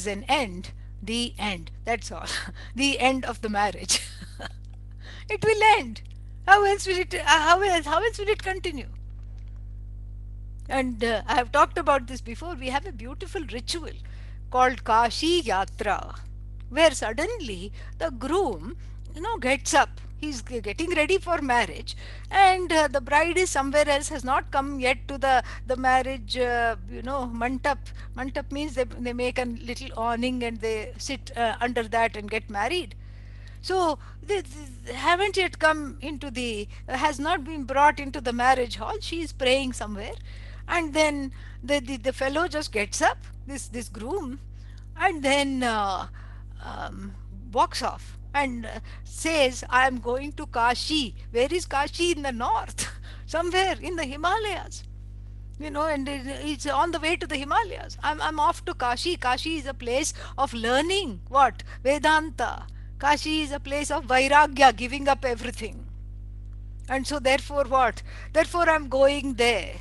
an end, the end, that's all. The end of the marriage. It will end. How else will it continue? And I have talked about this before. We have a beautiful ritual called Kashi Yatra, where suddenly the groom, gets up. He's getting ready for marriage, and the bride is somewhere else, has not come yet to the marriage, mantap. Mantap means they make a little awning and they sit under that and get married. So they haven't yet come into has not been brought into the marriage hall. She is praying somewhere, and then the fellow just gets up, this groom, and then walks off and says, "I am going to Kashi." Where is Kashi? In the north, somewhere in the Himalayas. And it's on the way to the Himalayas. I'm off to Kashi. Kashi is a place of learning. What? Vedanta. Kashi is a place of Vairagya, giving up everything. And so, therefore, what? Therefore, I'm going there.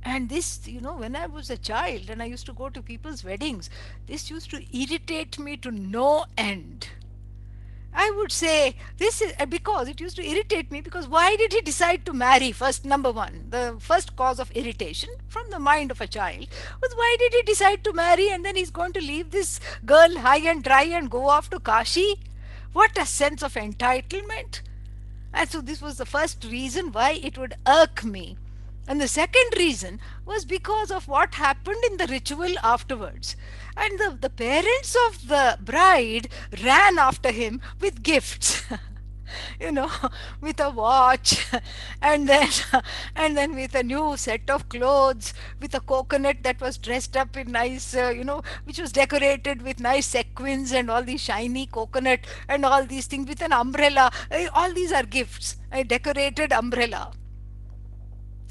And this, when I was a child and I used to go to people's weddings, this used to irritate me to no end. I would say this is because it used to irritate me, because why did he decide to marry first? Number one, the first cause of irritation from the mind of a child was, why did he decide to marry and then he's going to leave this girl high and dry and go off to Kashi? What a sense of entitlement. And so this was the first reason why it would irk me. And the second reason was because of what happened in the ritual afterwards. And the parents of the bride ran after him with gifts. you know with a watch, and then with a new set of clothes, with a coconut that was dressed up in nice, which was decorated with nice sequins and all these shiny coconut and all these things, with an umbrella. All these are gifts, a decorated umbrella.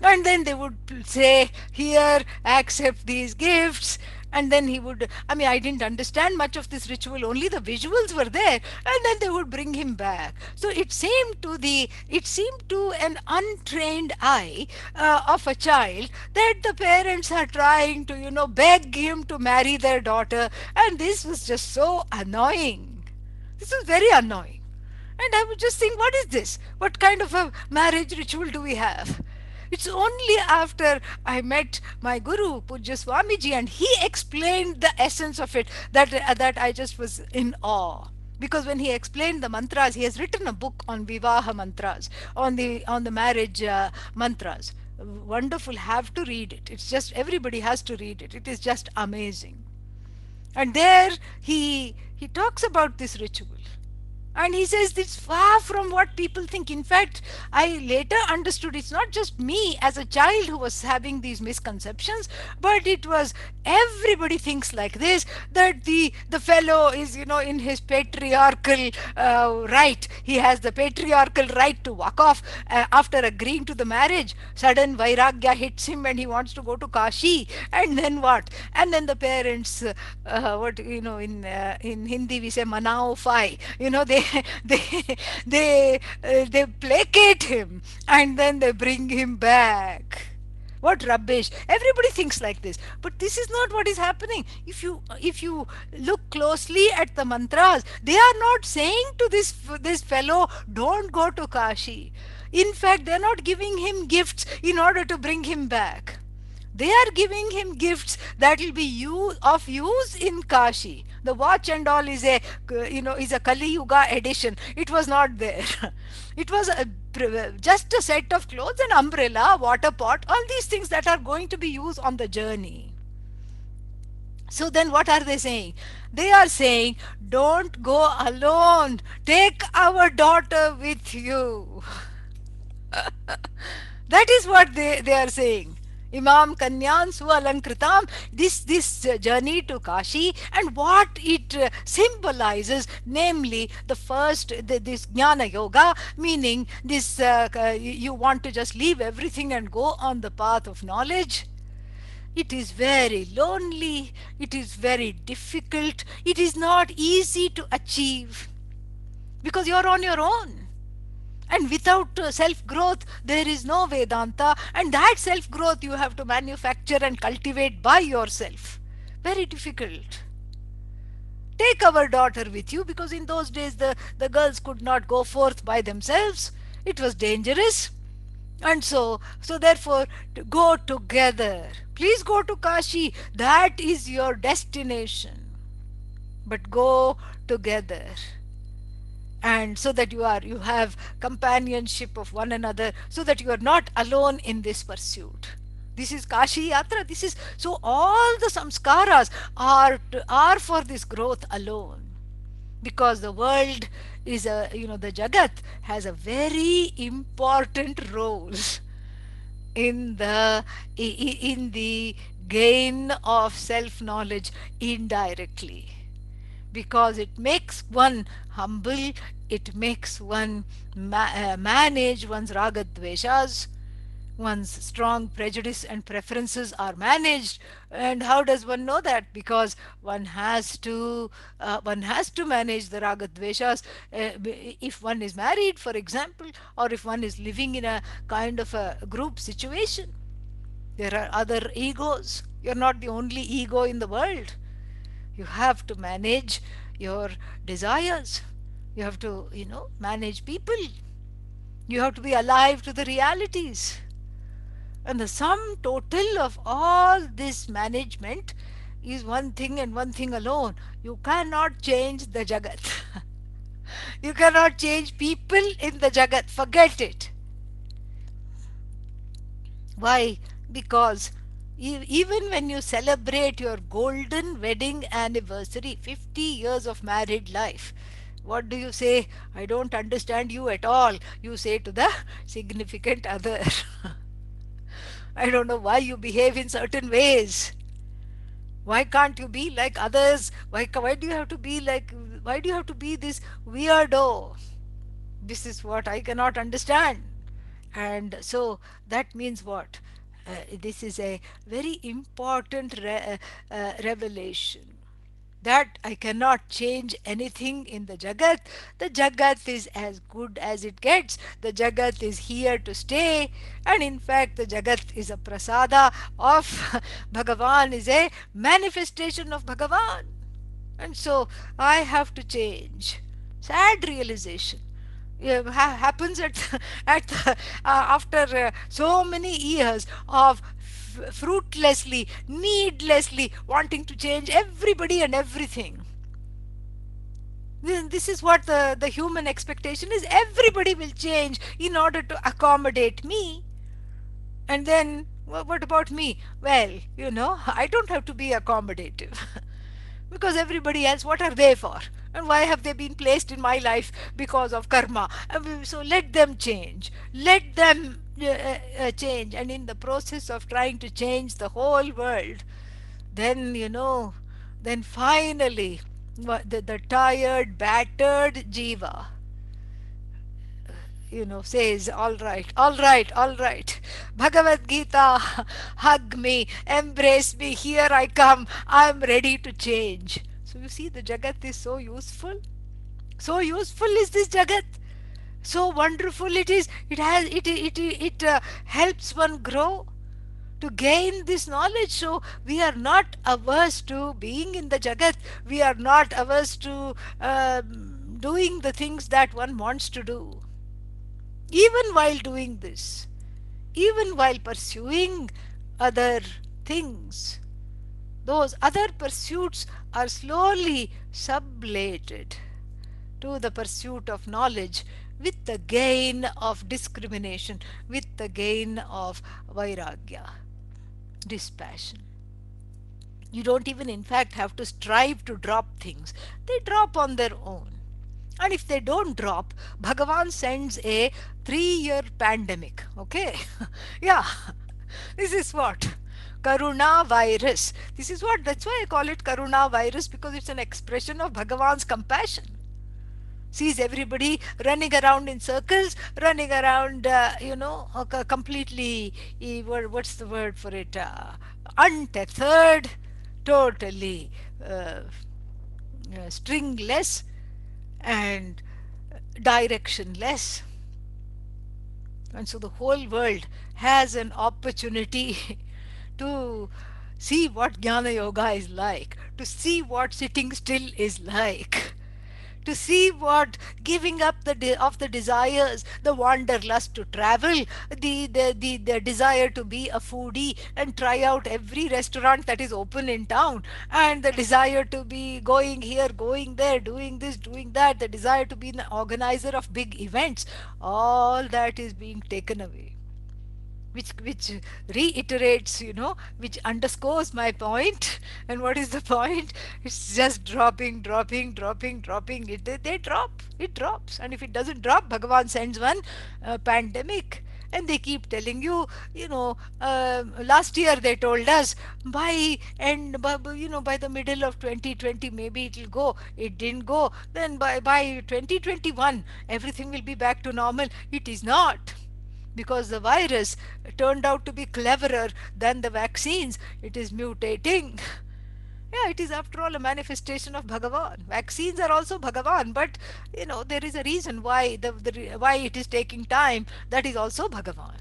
And then they would say, here, accept these gifts. And then he would, I didn't understand much of this ritual, only the visuals were there. And then they would bring him back. So it seemed to an untrained eye of a child that the parents are trying to, beg him to marry their daughter. And this was just so annoying. This was very annoying. And I would just think, what is this? What kind of a marriage ritual do we have? It's only after I met my guru, Pujya Swamiji, and he explained the essence of it, that I just was in awe. Because when he explained the mantras, he has written a book on Vivaha mantras, on the marriage mantras. Wonderful, have to read it. It's just, everybody has to read it. It is just amazing. And there he talks about this ritual. And he says it's far from what people think. In fact, I later understood it's not just me as a child who was having these misconceptions, but it was everybody thinks like this, that the fellow is, in his patriarchal right. He has the patriarchal right to walk off after agreeing to the marriage. Sudden Vairagya hits him and he wants to go to Kashi. And then what? And then the parents, what, in Hindi we say manao fai. They they placate him and then they bring him back. What rubbish. Everybody thinks like this, but this is not what is happening. If you look closely at the mantras, they are not saying to this fellow, don't go to Kashi. In fact, they are not giving him gifts in order to bring him back. They are giving him gifts that will be of use in Kashi. The watch and all is a Kali Yuga edition. It was not there. It was just a set of clothes, an umbrella, water pot, all these things that are going to be used on the journey. So then what are they saying? They are saying, don't go alone. Take our daughter with you. That is what they are saying. Imam Kanyan Sualankritam, this journey to Kashi, and what it symbolizes, namely the first, this Jnana Yoga, meaning this you want to just leave everything and go on the path of knowledge. It is very lonely, it is very difficult, it is not easy to achieve because you are on your own. And without self growth, there is no Vedanta, and that self growth you have to manufacture and cultivate by yourself. Very difficult. Take our daughter with you, because in those days the girls could not go forth by themselves. It was dangerous. And so therefore, to go together. Please go to Kashi. That is your destination. But go together, and so that you have companionship of one another, so that you are not alone in this pursuit. This is Kashi Yatra. This is so all the samskaras are for this growth alone, because the world is the Jagat has a very important role in the gain of self knowledge indirectly, because it makes one humble, it makes one manage one's raga dveshas, one's strong prejudice and preferences are managed. And how does one know that? Because one has to manage the raga dveshas. If one is married, for example, or if one is living in a kind of a group situation, there are other egos. You're not the only ego in the world. You have to manage your desires. You have to manage people. You have to be alive to the realities. And the sum total of all this management is one thing and one thing alone. You cannot change the Jagat. You cannot change people in the Jagat. Forget it. Why? Because even when you celebrate your golden wedding anniversary, 50 years of married life, what do you say? I don't understand you at all. You say to the significant other. I don't know why you behave in certain ways. Why can't you be like others? Why do you have to be like, why do you have to be this weirdo? This is what I cannot understand. And so that means what? This is a very important revelation, that I cannot change anything in the Jagat. The Jagat is as good as it gets. The Jagat is here to stay. And in fact, the Jagat is a prasada of Bhagavan, is a manifestation of Bhagavan. And so I have to change. Sad realization. Happens after so many years of fruitlessly, needlessly wanting to change everybody and everything. This is what the human expectation is. Everybody will change in order to accommodate me. And then, what about me? Well, I don't have to be accommodative. Because everybody else, what are they for? And why have they been placed in my life? Because of karma. So let them change. Let them change. And in the process of trying to change the whole world, then, then finally, the tired, battered jiva, says, all right, all right, all right. Bhagavad Gita, hug me, embrace me, here I come, I'm ready to change. So you see, the Jagat is so useful. So useful is this Jagat. So wonderful it is. It helps one grow to gain this knowledge. So we are not averse to being in the Jagat. We are not averse to doing the things that one wants to do. Even while doing this, even while pursuing other things, those other pursuits are slowly sublated to the pursuit of knowledge with the gain of discrimination, with the gain of vairagya, dispassion. You don't even, in fact, have to strive to drop things, they drop on their own. And if they don't drop, Bhagavan sends a 3-year pandemic. Okay? Yeah. This is what? Karuna virus. This is what, that's why I call it Karuna virus, because it's an expression of Bhagavan's compassion. Sees everybody running around in circles, running around, completely, what's the word for it? Untethered, totally stringless, and directionless. And so the whole world has an opportunity to see what Jnana Yoga is like, to see what sitting still is like, to see what giving up of the desires, the wanderlust to travel, the desire to be a foodie and try out every restaurant that is open in town, and the desire to be going here, going there, doing this, doing that, the desire to be an organizer of big events, all that is being taken away, which reiterates, which underscores my point. And what is the point? It's just dropping, dropping, dropping, dropping. They drop, it drops. And if it doesn't drop, Bhagavan sends one pandemic. And they keep telling you, last year they told us by the middle of 2020 maybe it'll go. It didn't go. Then by 2021 everything will be back to normal. It is not, because the virus turned out to be cleverer than the vaccines. It is mutating. Yeah, it is after all a manifestation of Bhagavan. Vaccines are also Bhagavan, but there is a reason why why it is taking time. That is also Bhagavan.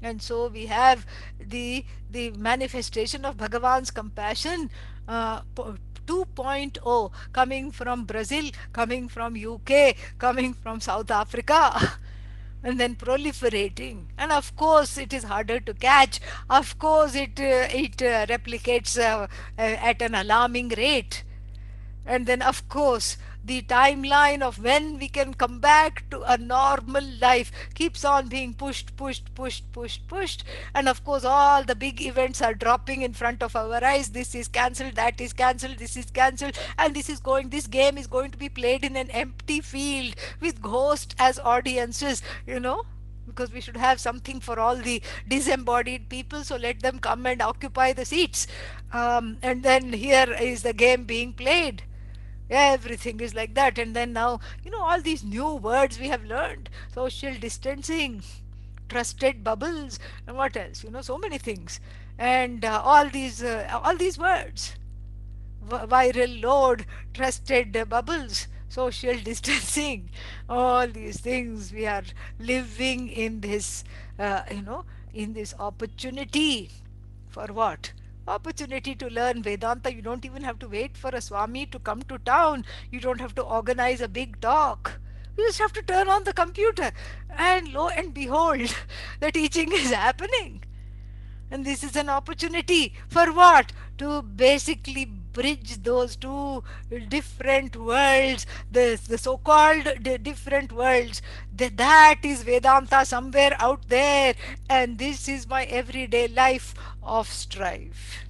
And so we have the manifestation of Bhagavan's compassion, 2.0, coming from Brazil, coming from UK, coming from South Africa, and then proliferating. And of course it is harder to catch. Of course it replicates at an alarming rate. And then, of course, the timeline of when we can come back to a normal life keeps on being pushed, pushed, pushed, pushed, pushed. And of course, all the big events are dropping in front of our eyes. This is cancelled, that is cancelled, this is cancelled, and this game is going to be played in an empty field with ghosts as audiences, because we should have something for all the disembodied people, so let them come and occupy the seats. And then here is the game being played. Everything is like that. And then now, all these new words we have learned: social distancing, trusted bubbles, and what else? So many things. And all these words: viral load, trusted bubbles, social distancing, all these things. We are living in this, in this opportunity. For what? Opportunity to learn Vedanta. You don't even have to wait for a Swami to come to town. You don't have to organize a big talk. You just have to turn on the computer, and lo and behold, the teaching is happening. And this is an opportunity for what? To basically bridge those two different worlds, the so-called different worlds. That is Vedanta somewhere out there, and this is my everyday life of strife.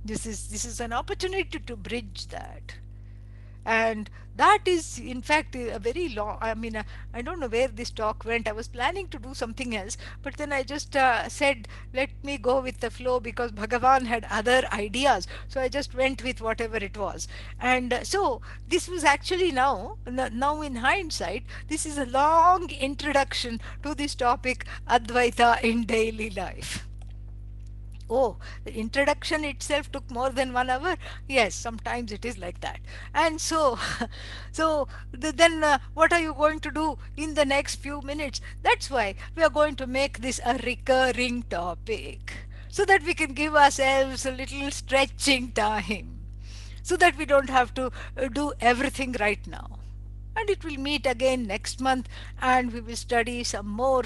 This is an opportunity to bridge that. And that is in fact a very long, I don't know where this talk went. I was planning to do something else, but then I just said let me go with the flow because Bhagavan had other ideas, so I just went with whatever it was. And so this was actually now in hindsight, this is a long introduction to this topic, Advaita in daily life. Oh, the introduction itself took more than 1 hour. Yes, sometimes it is like that. And so, then what are you going to do in the next few minutes? That's why we are going to make this a recurring topic so that we can give ourselves a little stretching time so that we don't have to do everything right now. And it will meet again next month, and we will study some more.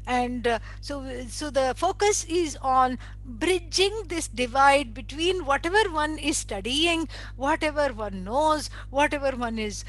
And so the focus is on bridging this divide between whatever one is studying, whatever one knows, whatever one is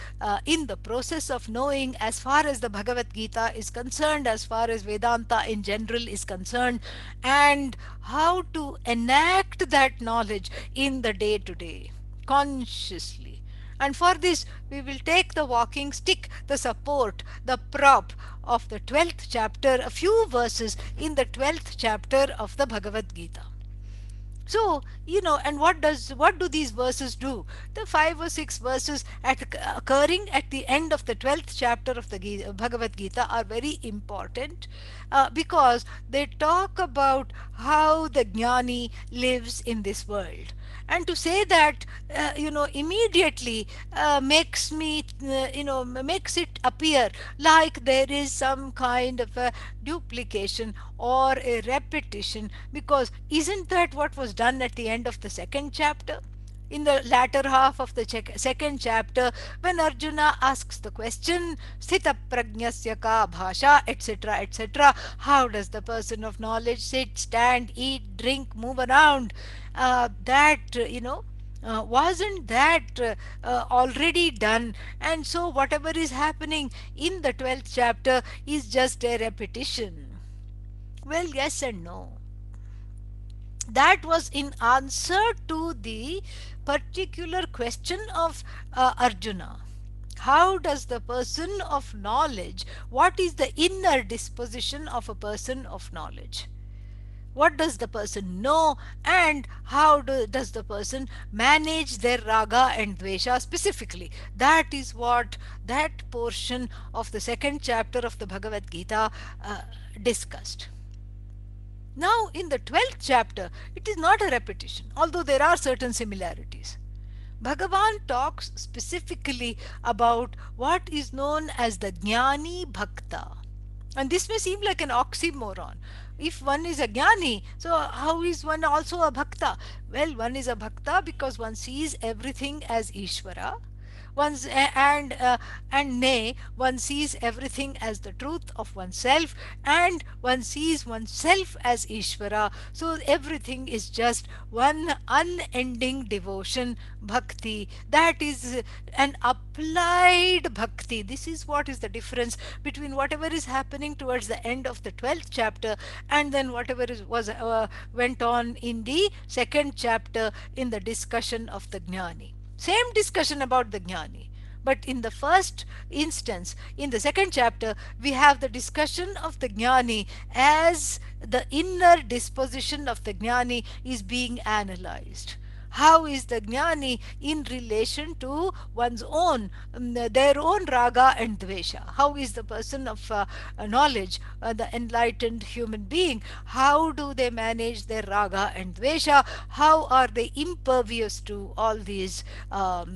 in the process of knowing, as far as the Bhagavad Gita is concerned, as far as Vedanta in general is concerned, and how to enact that knowledge in the day to day consciously. And for this, we will take the walking stick, the support, the prop of the 12th chapter, a few verses in the 12th chapter of the Bhagavad Gita. So, and what do these verses do? The 5 or 6 verses occurring at the end of the 12th chapter of the Bhagavad Gita are very important because they talk about how the jnani lives in this world. And to say that, immediately makes it appear like there is some kind of a duplication or a repetition, because isn't that what was done at the end of the second chapter? In the latter half of the second chapter, when Arjuna asks the question, Sthita prajnasya ka bhasha, etc., etc., how does the person of knowledge sit, stand, eat, drink, move around? Wasn't that already done? And so, whatever is happening in the 12th chapter is just a repetition. Well, yes and no. That was in answer to the particular question of Arjuna. How does the person of knowledge, what is the inner disposition of a person of knowledge? What does the person know, and how does the person manage their raga and dvesha specifically? That is what that portion of the second chapter of the Bhagavad Gita discussed. Now, in the 12th chapter, it is not a repetition, although there are certain similarities. Bhagavan talks specifically about what is known as the Jnani Bhakta. And this may seem like an oxymoron. If one is a Jnani, so how is one also a Bhakta? Well, one is a Bhakta because one sees everything as Ishvara, and nay, one sees everything as the truth of oneself, and one sees oneself as Ishvara. So everything is just one unending devotion, bhakti. That is an applied bhakti. This is what is the difference between whatever is happening towards the end of the 12th chapter and then whatever went on in the second chapter in the discussion of the jnani. Same discussion about the jnani. But in the first instance, in the second chapter, we have the discussion of the jnani as the inner disposition of the jnani is being analyzed. How is the jnani in relation to one's own, their own raga and dvesha? How is the person of knowledge, the enlightened human being, how do they manage their raga and dvesha? How are they impervious to all these, how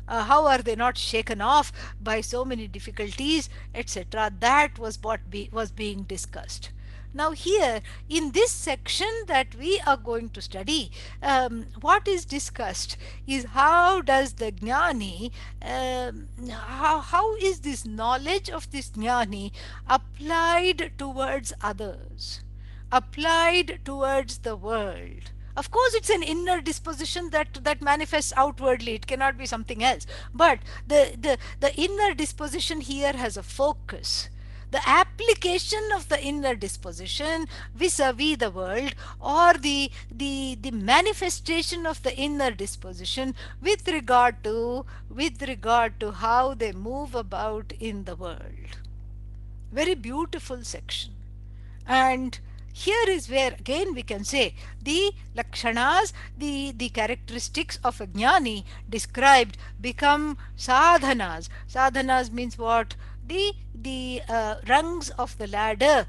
are they not shaken off by so many difficulties, etc.? That was what was being discussed. Now, here in this section that we are going to study, what is discussed is how does the jnani, how is this knowledge of this jnani applied towards others, applied towards the world? Of course, it's an inner disposition that manifests outwardly. It cannot be something else. But the inner disposition here has a focus. the application of the inner disposition vis-a-vis the world, or the manifestation of the inner disposition with regard to how they move about in the world. Very beautiful section. And here is where again we can say the lakshanas, the characteristics of a jnani described, become sadhanas. Sadhanas means what? The rungs of the ladder,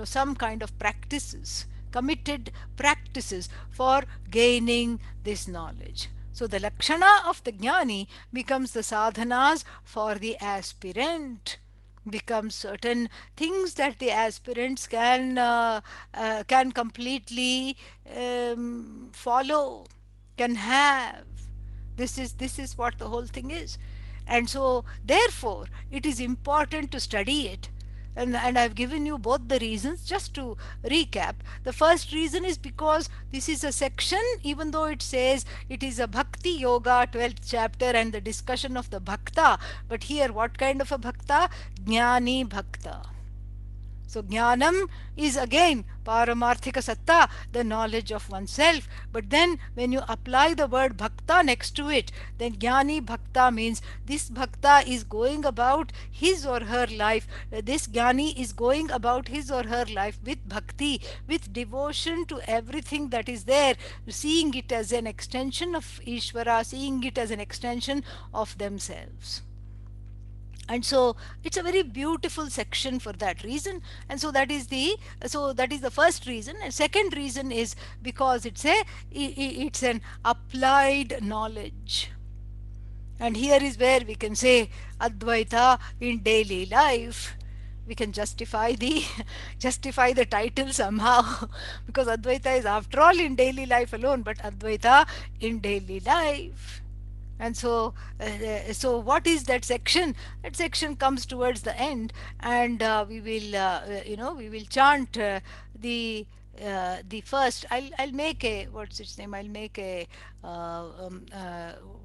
some kind of practices, committed practices for gaining this knowledge. So the lakshana of the jnani becomes the sadhanas for the aspirant, become certain things that the aspirants can completely follow, can have. This is what the whole thing is. And so therefore it is important to study it. And I've given you both the reasons. Just to recap, the first reason is because this is a section, even though it says it is a Bhakti Yoga 12th chapter and the discussion of the Bhakta, but here what kind of a Bhakta? Jnani Bhakta. So jnanam is again paramarthika satta, the knowledge of oneself. But then when you apply the word bhakta next to it, then jnani bhakta means this bhakta is going about his or her life. This jnani is going about his or her life with bhakti, with devotion to everything that is there, seeing it as an extension of Ishvara, seeing it as an extension of themselves. And so it's a very beautiful section for that reason. And so that is the first reason. And second reason is because it's an applied knowledge. And here is where we can say Advaita in daily life. We can justify the justify the title somehow, because Advaita is after all in daily life alone, but Advaita in daily life. And so what is that section? That section comes towards the end, and we will chant the first. I'll make a, what's its name? I'll make a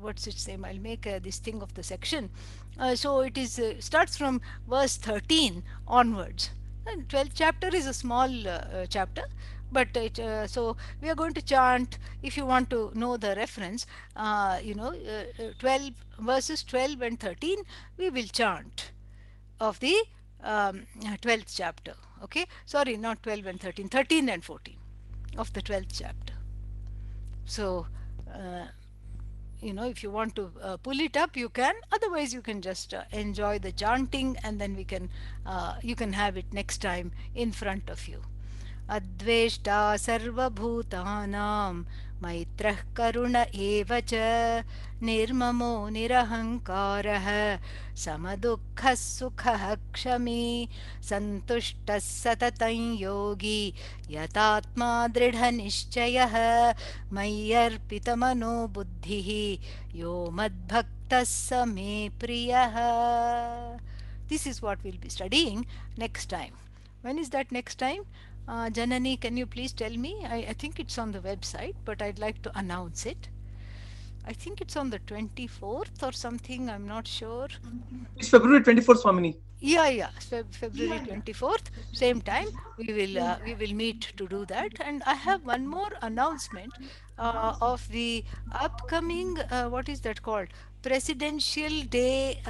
what's its name? I'll make this thing of the section. So it is starts from verse 13 onwards. And 12th chapter is a small chapter, but so we are going to chant. If you want to know the reference, 12 verses 12 and 13, we will chant of the 12th chapter. Okay, sorry, not 12 and 13, 13 and 14 of the 12th chapter. So if you want to pull it up, you can. Otherwise you can just enjoy the chanting, and then you can have it next time in front of you. अद्वेष्टा सर्वभूतानां मैत्रः करुण एव च निर्ममो निरहङ्कारः समदुःखः सुखः क्षमी सन्तुष्टः सततं योगी यतात्मा दृढनिश्चयः मय्यर्पितमनो बुद्धिः यो मद्भक्तः स मे प्रियः. This is what we'll be studying next time. When is that next time? Janani, can you please tell me? I think it's on the website, but I'd like to announce it. I think it's on the 24th or something, I'm not sure. It's February 24th, Swamini. Yeah. February 24th, same time we will meet to do that. And I have one more announcement of the upcoming what is that called, Presidential Day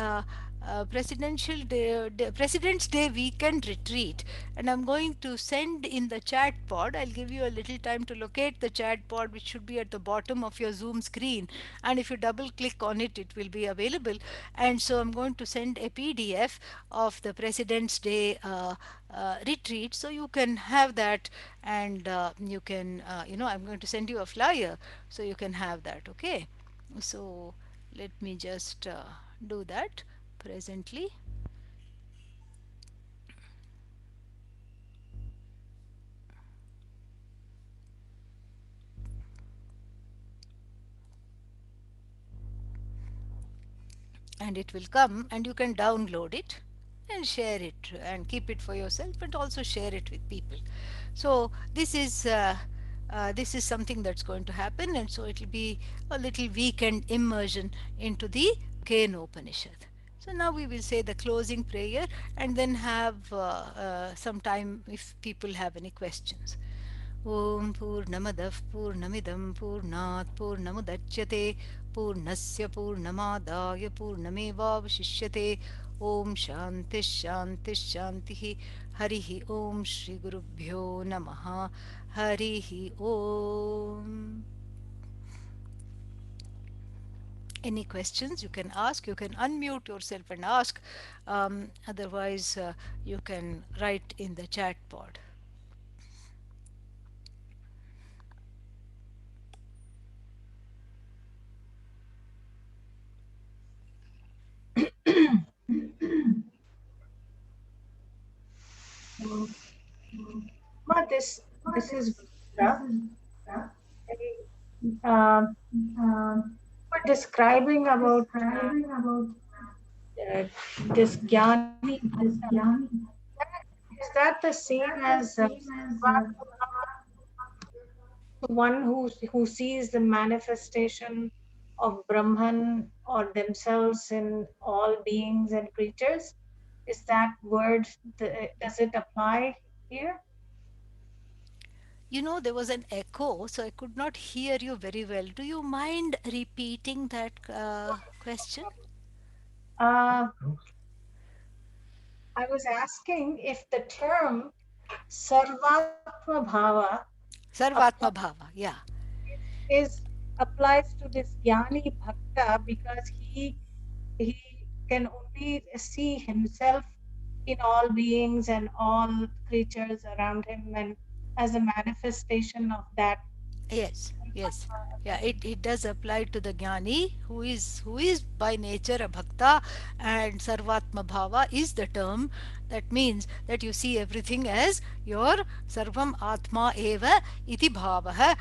President's Day weekend retreat. And I'm going to send in the chat pod. I'll give you a little time to locate the chat pod, which should be at the bottom of your Zoom screen. And if you double click on it, it will be available. And so I'm going to send a PDF of the President's Day retreat, so you can have that. And you can, I'm going to send you a flyer so you can have that. Okay. So let me just do that presently. And it will come, and you can download it and share it and keep it for yourself, and also share it with people. So this is something that's going to happen, and so it will be a little weekend immersion into the Kenopanishad. So now we will say the closing prayer and then have some time if people have any questions. ॐ पूर्णमदः पूर्णमिदं पूर्णात् पूर्णमुदच्यते पूर्णस्य पूर्णमादाय पूर्णमेवावशिष्यते ॐ शान्तिः शान्तिः शान्तिः हरिः ॐ श्रीगुरुभ्यो नमः हरिः ॐ. Any questions you can ask, you can unmute yourself and ask. Otherwise you can write in the chat pod. Um, this is Vishra. Um, we're describing about uh, this Jnani Bhakta. Is that the same as the one who sees the manifestation of Brahman or themselves in all beings and creatures? Is that word, does it apply here? You know, there was an echo, so I could not hear you very well. Do you mind repeating that question? Uh, I was asking if the term Sarvatma Bhava Sarvatma apply, Bhava, yeah. is applies to this Jnani Bhakta because he can only see himself in all beings and all creatures around him and as a manifestation of that. Yes, yes. Yeah, it does apply to the jnani who is by nature a bhakta, and sarvatma bhava is the term that means that you see everything as your sarvam atma eva iti bhava.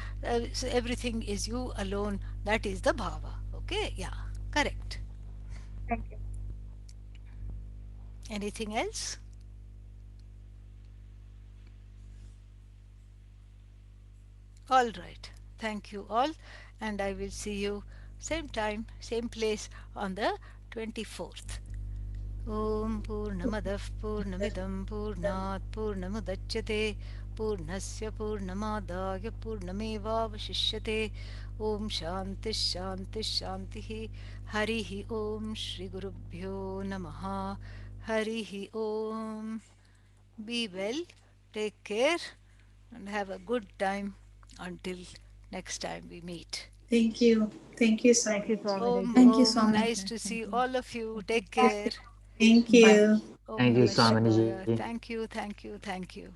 So everything is you alone. That is the bhava. Okay, yeah, correct. Thank you. Anything else? All right. Thank you all, and I will see you same time, same place on the 24th. ॐ पूर्णमदः पूर्णमिदं पूर्णात् पूर्णमुदच्यते पूर्णस्य पूर्णमादाय पूर्णमेवावशिष्यते ॐ शान्तिः शान्तिः शान्तिः हरिः ॐ श्रीगुरुभ्यो नमः हरिः ॐ. Be well, take care, and have a good time until next time we meet. Thank you. Thank you, Thank you, Swamiji. Om Swamiji. Thank you, Om, Swami. nice to see Thank all of you. Take Thank care. you. Thank Bye. you. Om you, Namah Swamiji. Shivaya. Thank you, thank you, thank you.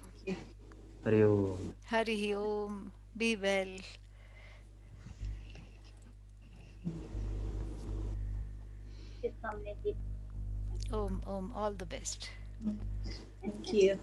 Hari Om. Harihi Om. Be well. Om Om. All the best. Thank you.